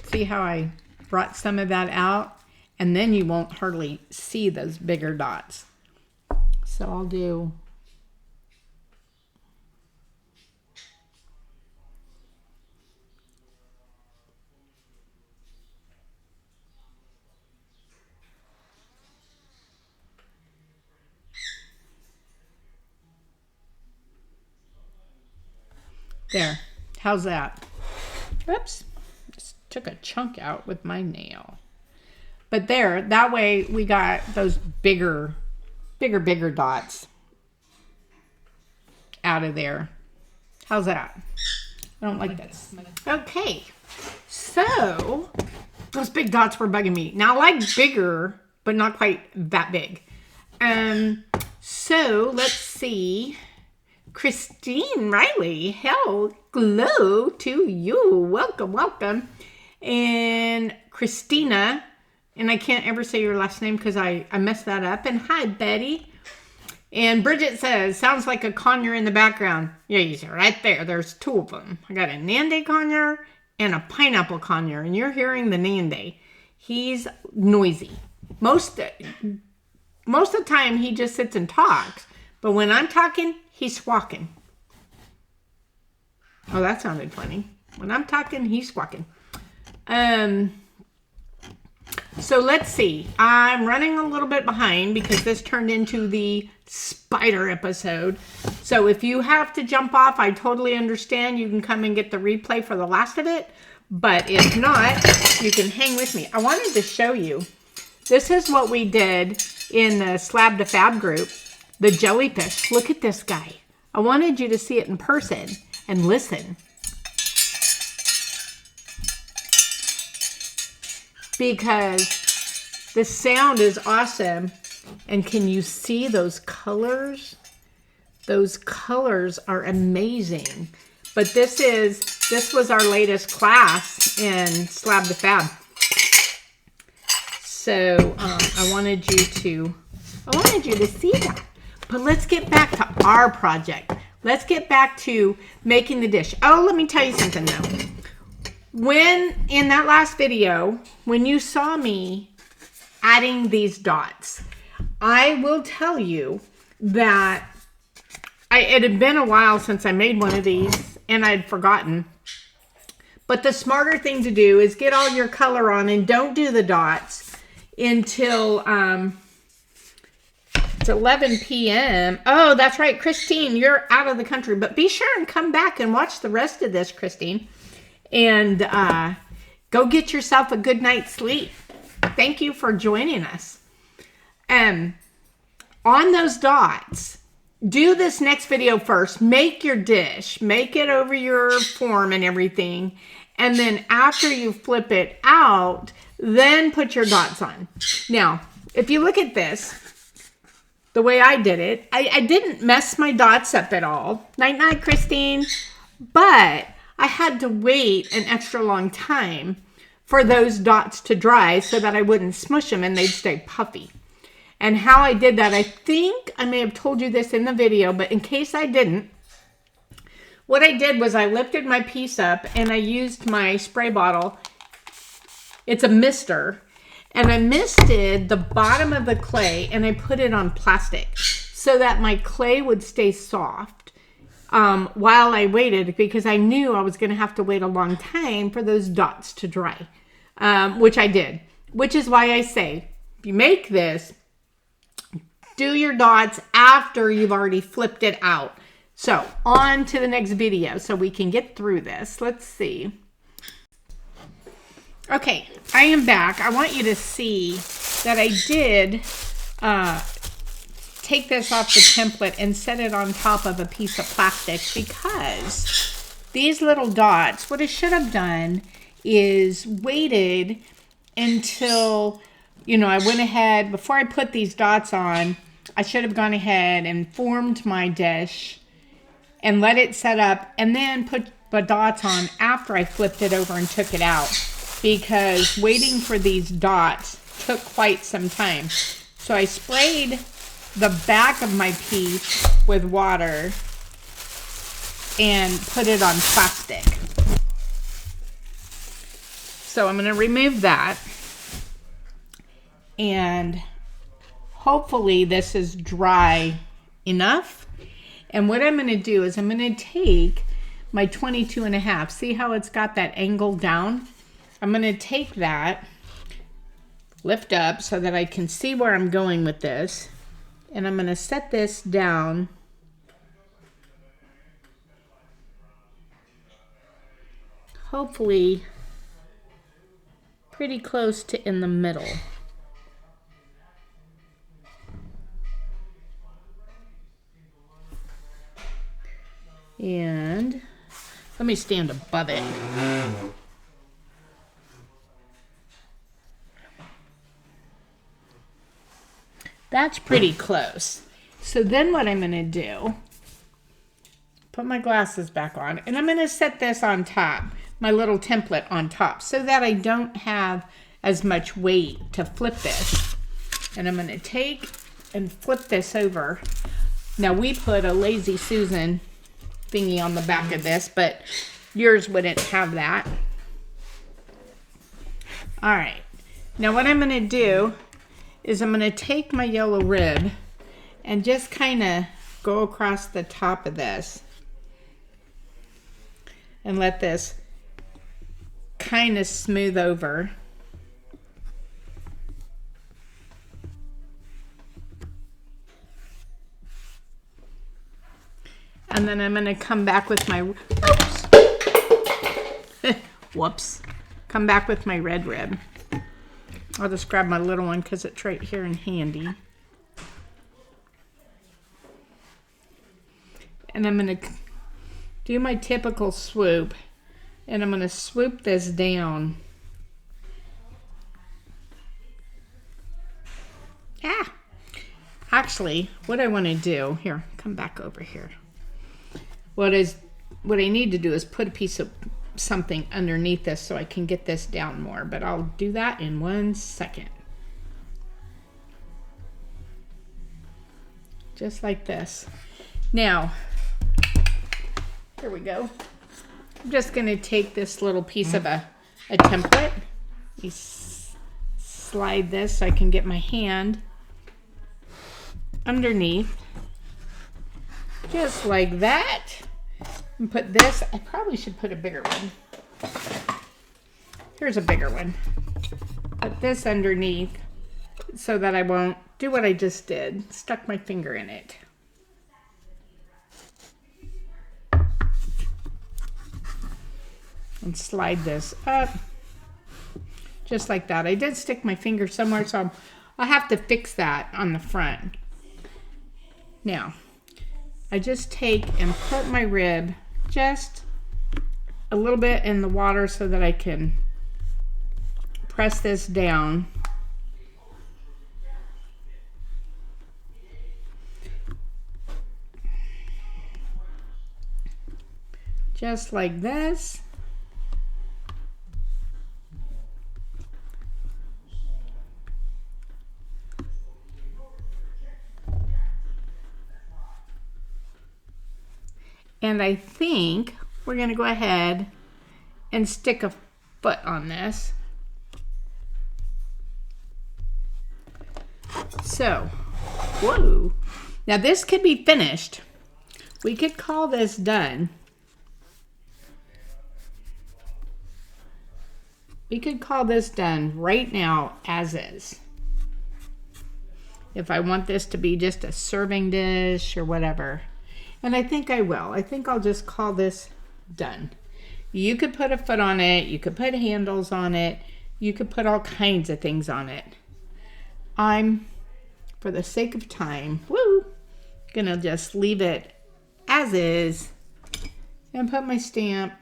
See how I brought some of that out? And then you won't hardly see those bigger dots. So I'll do... There. How's that? Oops. Just took a chunk out with my nail. But there, that way we got those bigger dots out of there. How's that? I don't like this. Okay. So, those big dots were bugging me. Now, I like bigger, but not quite that big. So, let's see. Christine Riley, hello to you. Welcome, welcome. And Christina, and I can't ever say your last name because I messed that up. And hi, Betty. And Bridget says, sounds like a conure in the background. Yeah, he's right there. There's two of them. I got a Nande conure and a pineapple conure. And you're hearing the Nande. He's noisy. Most of the time, he just sits and talks. But when I'm talking, he's squawking. Oh, that sounded funny. When I'm talking, he's squawking. So let's see. I'm running a little bit behind because this turned into the spider episode. So if you have to jump off, I totally understand. You can come and get the replay for the last of it. But if not, you can hang with me. I wanted to show you. This is what we did in the Slab to Fab group. The jellyfish. Look at this guy. I wanted you to see it in person and listen. Because the sound is awesome. And can you see those colors? Those colors are amazing. But this was our latest class in Slab to Fab. So I wanted you to see that. But let's get back to our project. Let's get back to making the dish. Oh, let me tell you something though. When, in that last video, when you saw me adding these dots, I will tell you that it had been a while since I made one of these and I'd forgotten. But the smarter thing to do is get all your color on and don't do the dots until... It's 11 p.m. Oh, that's right, Christine, you're out of the country. But be sure and come back and watch the rest of this, Christine. And go get yourself a good night's sleep. Thank you for joining us. On those dots, do this next video first. Make your dish. Make it over your form and everything. And then after you flip it out, then put your dots on. Now, if you look at this, the way I did it, I didn't mess my dots up at all. Night-night, Christine. But I had to wait an extra long time for those dots to dry so that I wouldn't smush them and they'd stay puffy. And how I did that, I think I may have told you this in the video, but in case I didn't, what I did was I lifted my piece up and I used my spray bottle. It's a mister. And I misted the bottom of the clay and I put it on plastic so that my clay would stay soft while I waited, because I knew I was going to have to wait a long time for those dots to dry, which I did. Which is why I say, if you make this, do your dots after you've already flipped it out. So on to the next video so we can get through this. Let's see. Okay, I am back. I want you to see that I did take this off the template and set it on top of a piece of plastic, because these little dots, what I should have done is waited until, you know, I went ahead, before I put these dots on, I should have gone ahead and formed my dish and let it set up and then put the dots on after I flipped it over and took it out, because waiting for these dots took quite some time. So I sprayed the back of my piece with water and put it on plastic. So I'm going to remove that, and hopefully this is dry enough. And what I'm going to do is I'm going to take my 22.5. See how it's got that angle down? I'm going to take that, lift up so that I can see where I'm going with this. And I'm going to set this down hopefully pretty close to in the middle. And let me stand above it. That's pretty close. So then what I'm going to do, put my glasses back on, and I'm going to set this on top, my little template on top, so that I don't have as much weight to flip this. And I'm going to take and flip this over. Now we put a Lazy Susan thingy on the back of this, but yours wouldn't have that. All right. Now what I'm going to do is I'm going to take my yellow rib and just kind of go across the top of this and let this kind of smooth over. And then I'm going to come back with my, whoops, come back with my red rib. I'll just grab my little one because it's right here and handy. And I'm going to do my typical swoop, and I'm going to swoop this down. Actually, what I want to do, here, come back over here. What I need to do is put a piece of something underneath this so I can get this down more, but I'll do that in 1 second. Just like this. Now, here we go. I'm just going to take this little piece of a template. Slide this so I can get my hand underneath. Just like that. And put this, I probably should put a bigger one. Here's a bigger one. Put this underneath so that I won't do what I just did. Stuck my finger in it. And slide this up. Just like that. I did stick my finger somewhere, so I'll have to fix that on the front. Now, I just take and put my rib just a little bit in the water so that I can press this down. Just like this. And I think we're going to go ahead and stick a foot on this. So, whoa. Now this could be finished. We could call this done. We could call this done right now as is. If I want this to be just a serving dish or whatever. And I think I will. I think I'll just call this done. You could put a foot on it. You could put handles on it. You could put all kinds of things on it. I'm, for the sake of time, gonna just leave it as is and put my stamp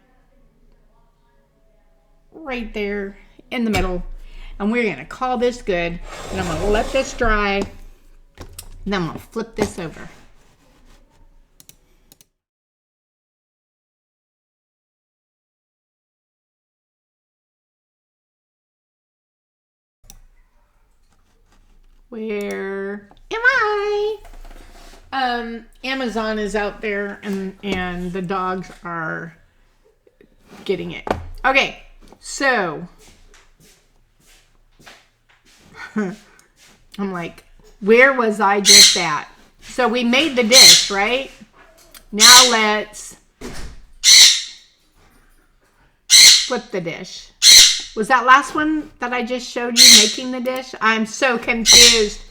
right there in the middle. And we're gonna call this good. And I'm gonna let this dry. And then I'm gonna flip this over. Where am I? Amazon is out there and the dogs are getting it. Okay, so I'm like, where was I just at? So we made the dish, right? Now let's flip the dish. Was that last one that I just showed you making the dish? I'm so confused.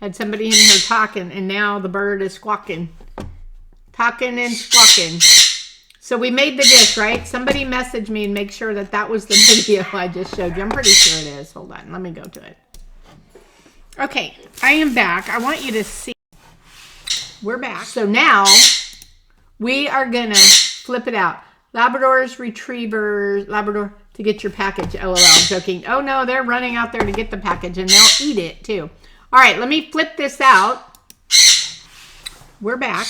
Had somebody in here talking, and now the bird is squawking. Talking and squawking. So we made the dish, right? Somebody message me and make sure that that was the video I just showed you. I'm pretty sure it is. Hold on. Let me go to it. Okay. I am back. I want you to see. We're back. So now we are going to flip it out. Labradors, retrievers, Labrador to get your package. LOL. I'm joking. Oh no, they're running out there to get the package and they'll eat it too. All right, let me flip this out. We're back.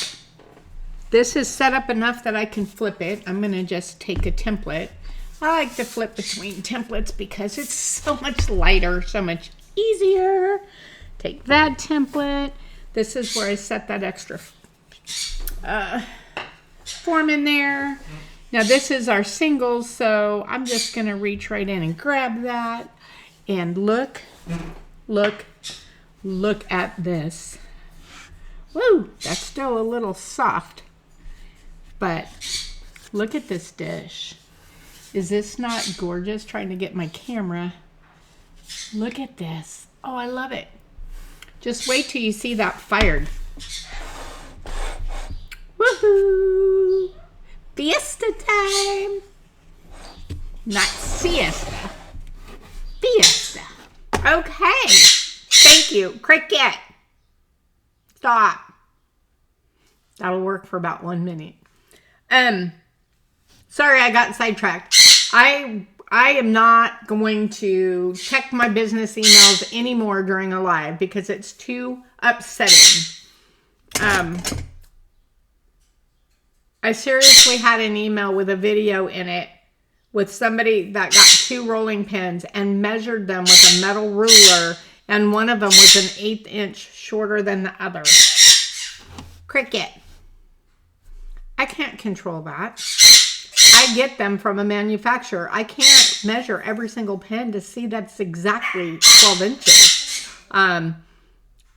This is set up enough that I can flip it. I'm going to just take a template. I like to flip between templates because it's so much lighter, so much easier. Take that template. This is where I set that extra form in there. Now this is our singles, so I'm just going to reach right in and grab that. And look at this. Woo, that's still a little soft. But look at this dish. Is this not gorgeous? Trying to get my camera. Look at this. Oh, I love it. Just wait till you see that fired. Woohoo! Fiesta time. Not siesta. Fiesta. Okay. Thank you. Cricket. Stop. That'll work for about 1 minute. Sorry I got sidetracked. I am not going to check my business emails anymore during a live because it's too upsetting. I seriously had an email with a video in it with somebody that got 2 rolling pins and measured them with a metal ruler, and one of them was an 1/8 inch shorter than the other. Cricket. I can't control that. I get them from a manufacturer. I can't measure every single pin to see that's exactly 12 inches.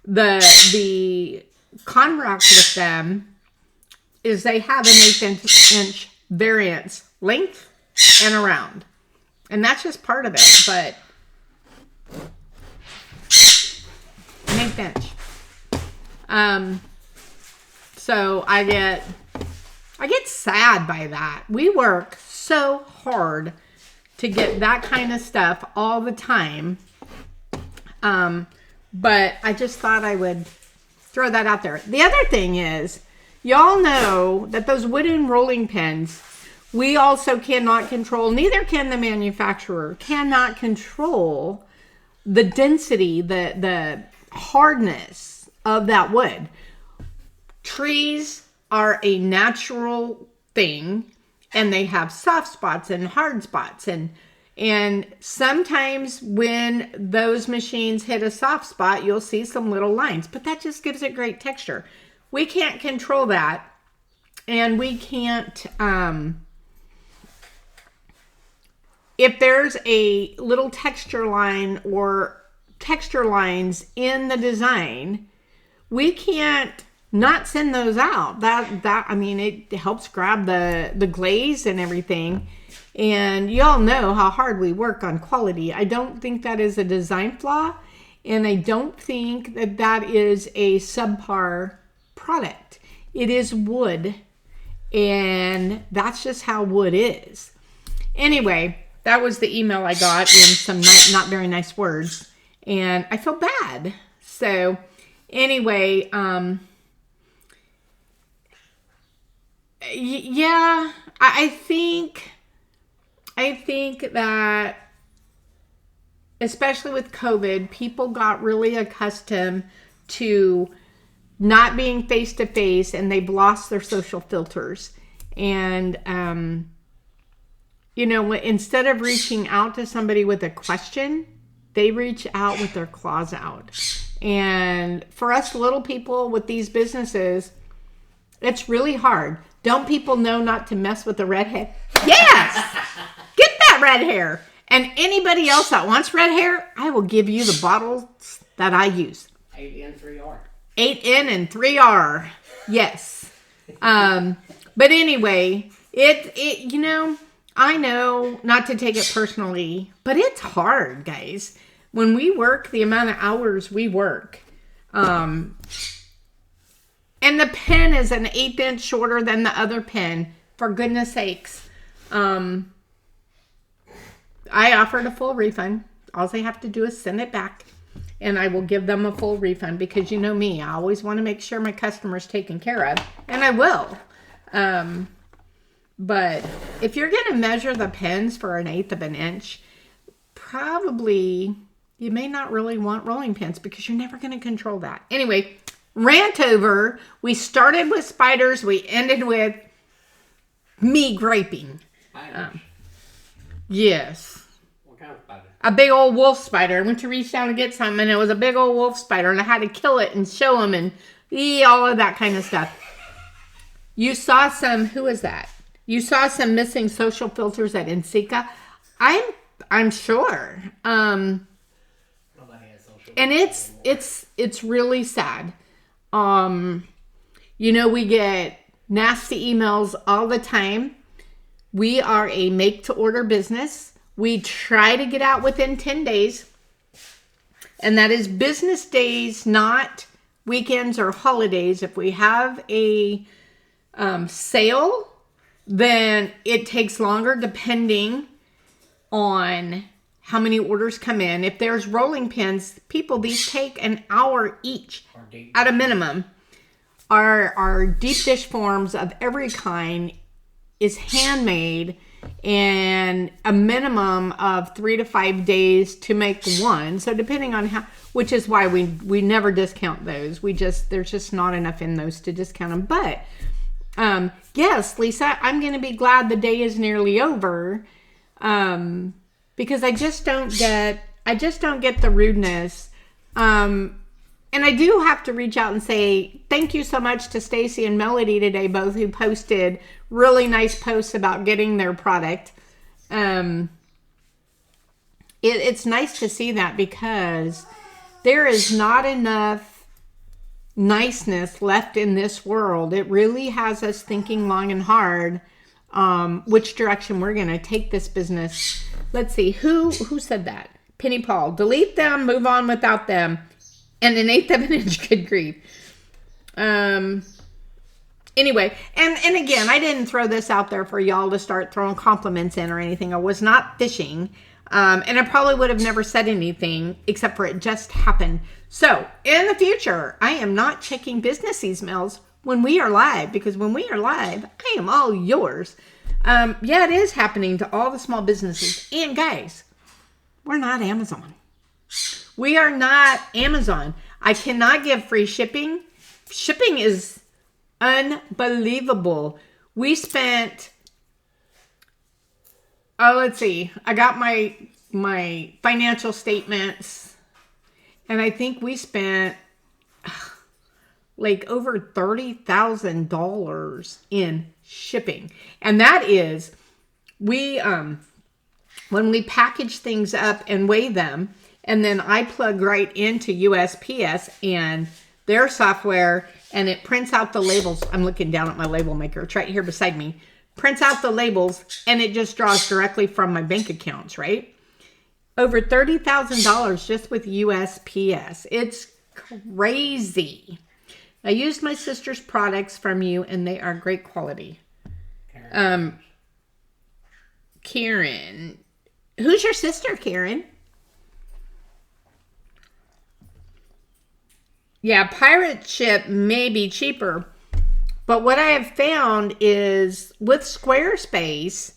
The contract with them is they have an 1/8 inch variance length and around. And that's just part of it, but an 1/8 inch. So I get sad by that. We work so hard to get that kind of stuff all the time. But I just thought I would throw that out there. The other thing is, y'all know that those wooden rolling pins, we also cannot control, neither can the manufacturer, cannot control the density, the hardness of that wood. Trees are a natural thing, and they have soft spots and hard spots, and sometimes when those machines hit a soft spot, you'll see some little lines, but that just gives it great texture. We can't control that. And we can't, if there's a little texture line or texture lines in the design, we can't not send those out. I mean, it helps grab the glaze and everything. And y'all know how hard we work on quality. I don't think that is a design flaw. And I don't think that that is a subpar product. It is wood. And that's just how wood is. Anyway, that was the email I got in some not very nice words. And I feel bad. So anyway, yeah, I think that especially with COVID, people got really accustomed to not being face to face, and they've lost their social filters. And instead of reaching out to somebody with a question, they reach out with their claws out. And for us little people with these businesses, it's really hard. Don't people know not to mess with the redhead? Yes! Get that red hair. And anybody else that wants red hair, I will give you the bottles that I use. 8N, 3R. 8N and 3R. Yes. But anyway, I know not to take it personally, but it's hard, guys. When we work the amount of hours we work, and the pen is an 1/8 inch shorter than the other pen, for goodness sakes. I offered a full refund. All they have to do is send it back, and I will give them a full refund, because you know me, I always want to make sure my customer's taken care of, and I will. But if you're going to measure the pens for 1/8 of an inch, probably you may not really want rolling pins, because you're never going to control that. Anyway, rant over. We started with spiders. We ended with me griping. Yes. What kind of spider? A big old wolf spider. I went to reach down to get some, and it was a big old wolf spider, and I had to kill it and show them and all of that kind of stuff. You saw some, who is that? You saw some missing social filters at Insika. I'm sure. Nobody has social And it's really sad. We get nasty emails all the time. We are a make-to-order business. We try to get out within 10 days. And that is business days, not weekends or holidays. If we have a sale, then it takes longer depending on how many orders come in. If there's rolling pins, these take an hour each at a minimum. Our deep dish forms of every kind is handmade, and a minimum of 3 to 5 days to make one. So depending on how, which is why we never discount those. There's just not enough in those to discount them. But yes, Lisa, I'm going to be glad the day is nearly over, because I just don't get the rudeness. And I do have to reach out and say thank you so much to Stacy and Melody today, both who posted really nice posts about getting their product. It's nice to see that, because there is not enough niceness left in this world. It really has us thinking long and hard which direction we're going to take this business. Let's see, who said that? Penny Paul. Delete them, move on without them. And 1/8 of an inch, good grief. Anyway, and again, I didn't throw this out there for y'all to start throwing compliments in or anything. I was not fishing. And I probably would have never said anything except for it just happened. So in the future, I am not checking business emails when we are live, because when we are live, I am all yours. Yeah, it is happening to all the small businesses. And guys, we're not Amazon. We are not Amazon. I cannot give free shipping. Shipping is unbelievable. We spent, let's see, I got my financial statements, and I think we spent like over $30,000 in shipping. And that is, we when we package things up and weigh them, and then I plug right into USPS and their software, and it prints out the labels. I'm looking down at my label maker. It's right here beside me. Prints out the labels, and it just draws directly from my bank accounts, right? Over $30,000 just with USPS. It's crazy. I used my sister's products from you, and they are great quality. Karen. Who's your sister, Karen? Yeah, pirate ship may be cheaper. But what I have found is with Squarespace,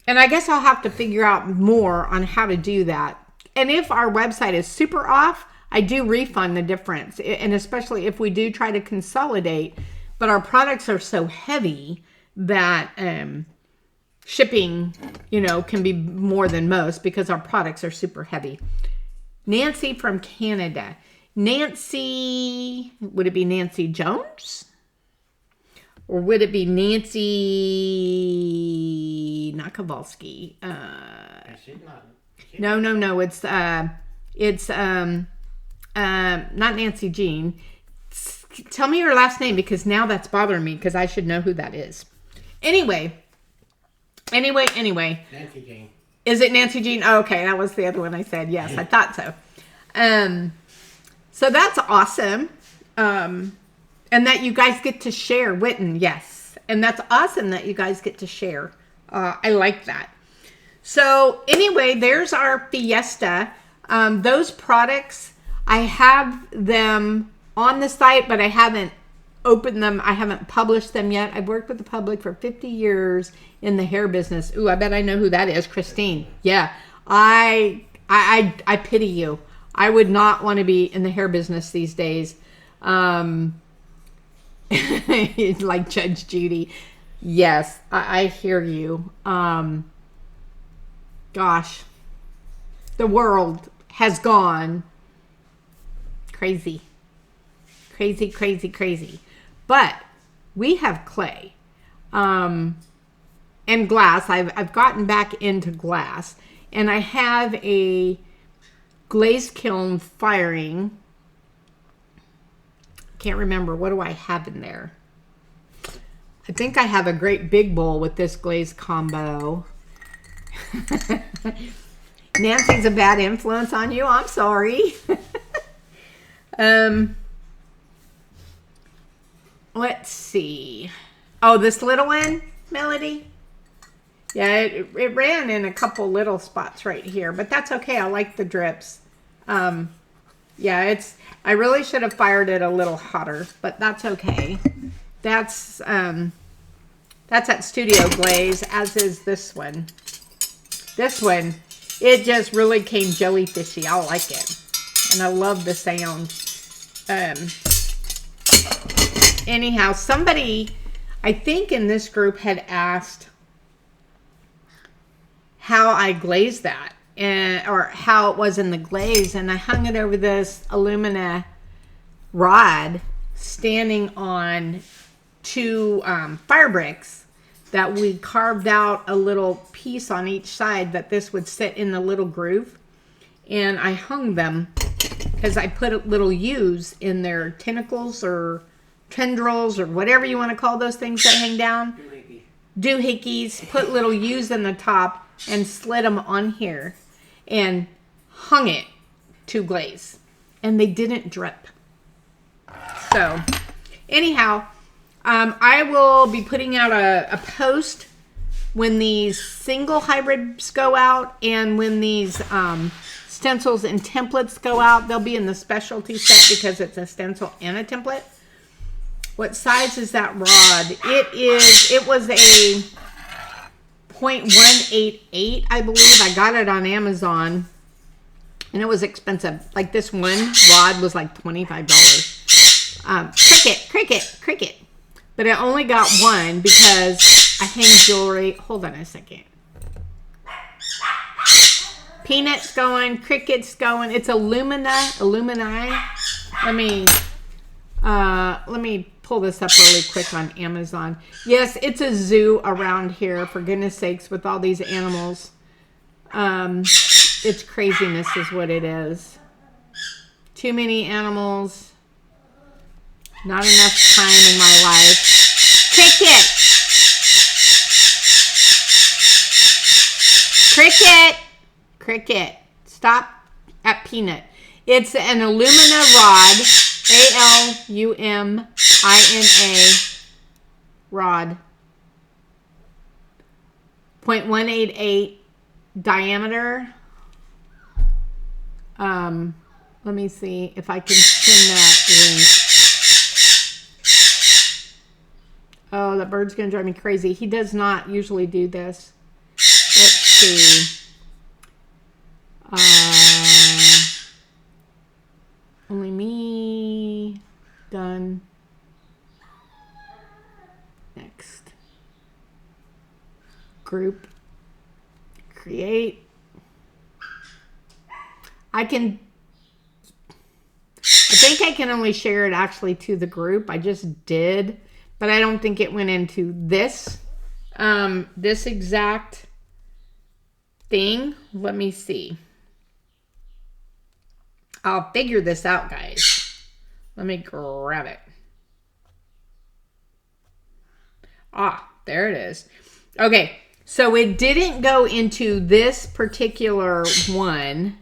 and I guess I'll have to figure out more on how to do that. And if our website is super off, I do refund the difference. And especially if we do try to consolidate, but our products are so heavy that shipping, can be more than most because our products are super heavy. Nancy from Canada. Nancy, would it be Nancy Jones? Or would it be Nancy, not Kowalski? No. It's not Nancy Jean. Tell me your last name, because now that's bothering me, because I should know who that is. Anyway. Nancy Jean. Is it Nancy Jean? Oh, okay, that was the other one I said. Yes, I thought so. So that's awesome. And that you guys get to share. Witten, yes. And that's awesome that you guys get to share. I like that. So anyway, there's our Fiesta. Those products, I have them on the site, but I haven't opened them. I haven't published them yet. I've worked with the public for 50 years in the hair business. Ooh, I bet I know who that is. Christine. Yeah. I pity you. I would not want to be in the hair business these days. Like Judge Judy. Yes, I hear you. Gosh, the world has gone crazy. But we have clay and glass. I've gotten back into glass, and I have a glazed kiln firing. Can't remember. What do I have in there? I think I have a great big bowl with this glaze combo. Nancy's a bad influence on you. I'm sorry. Let's see. Oh, this little one, Melody? Yeah, it ran in a couple little spots right here, but that's okay. I like the drips. Yeah, I really should have fired it a little hotter, but that's okay. That's at Studio Glaze, as is this one. This one, it just really came jellyfishy. I like it. And I love the sound. Anyhow, somebody, I think in this group, had asked how I glazed that. Or how it was in the glaze, and I hung it over this alumina rod standing on two fire bricks that we carved out a little piece on each side that this would sit in the little groove, and I hung them because I put little U's in their tentacles or tendrils or whatever you want to call those things that hang down. Doohickeys. Put little U's in the top and slid them on here and hung it to glaze, and they didn't drip. So anyhow, I will be putting out a post when these single hybrids go out, and when these stencils and templates go out. They'll be in the specialty set because it's a stencil and a template. What size is that rod? It was a 0.188, I believe. I got it on Amazon, and it was expensive. Like this one rod was like $25. Cricket. But I only got one because I hang jewelry. Hold on a second. Peanuts going, crickets going. It's alumini. Let me pull this up really quick on Amazon. Yes, it's a zoo around here, for goodness sakes, with all these animals. It's craziness is what it is. Too many animals. Not enough time in my life. Cricket! Cricket! Cricket. Stop at peanut. It's an alumina rod. ALUMINA rod. 0.188 diameter. Let me see if I can pin that link. Oh, that bird's going to drive me crazy. He does not usually do this. Let's see. Only me. Done. Next. Group. Create. I think I can only share it actually to the group. I just did, but I don't think it went into this exact thing. Let me see. I'll figure this out, guys. Let me grab it. Ah, there it is. Okay, so it didn't go into this particular one,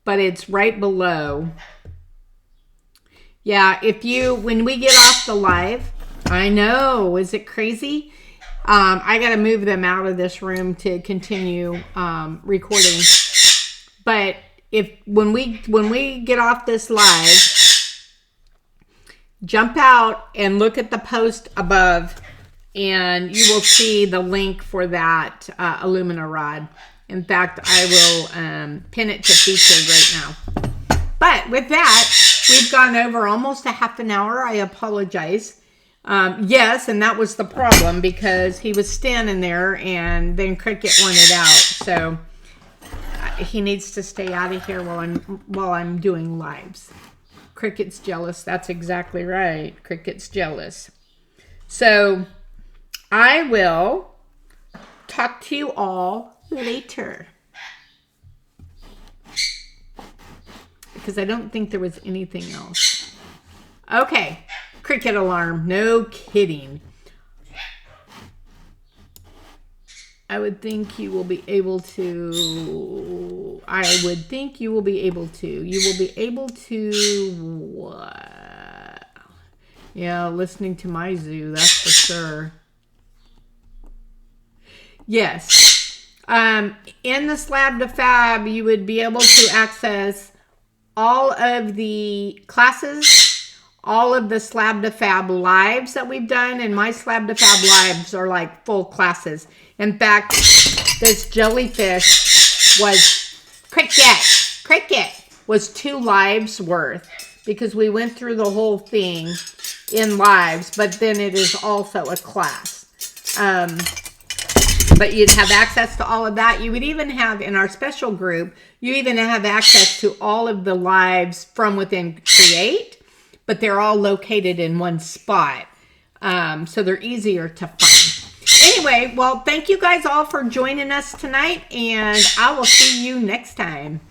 but it's right below. Yeah, when we get off the live, I know, is it crazy? I got to move them out of this room to continue recording. But when we get off this live, jump out and look at the post above, and you will see the link for that alumina rod. In fact, I will pin it to featured right now. But with that, we've gone over almost a half an hour. I apologize. Yes, and that was the problem because he was standing there and then Cricket wanted out. So he needs to stay out of here while I'm doing lives. Cricket's jealous. That's exactly right. Cricket's jealous. So I will talk to you all later. Because I don't think there was anything else. Okay. Cricket alarm. No kidding. I would think you will be able to. You will be able to what? Yeah, listening to my zoo, that's for sure. Yes. In the Slab to Fab, you would be able to access all of the classes, all of the Slab to Fab lives that we've done, and my Slab to Fab lives are like full classes. In fact, this jellyfish was Cricket was 2 lives worth because we went through the whole thing in lives, but then it is also a class. But you'd have access to all of that. You would even have, in our special group, you even have access to all of the lives from within Create, but they're all located in one spot. So they're easier to find. Anyway, well, thank you guys all for joining us tonight, and I will see you next time.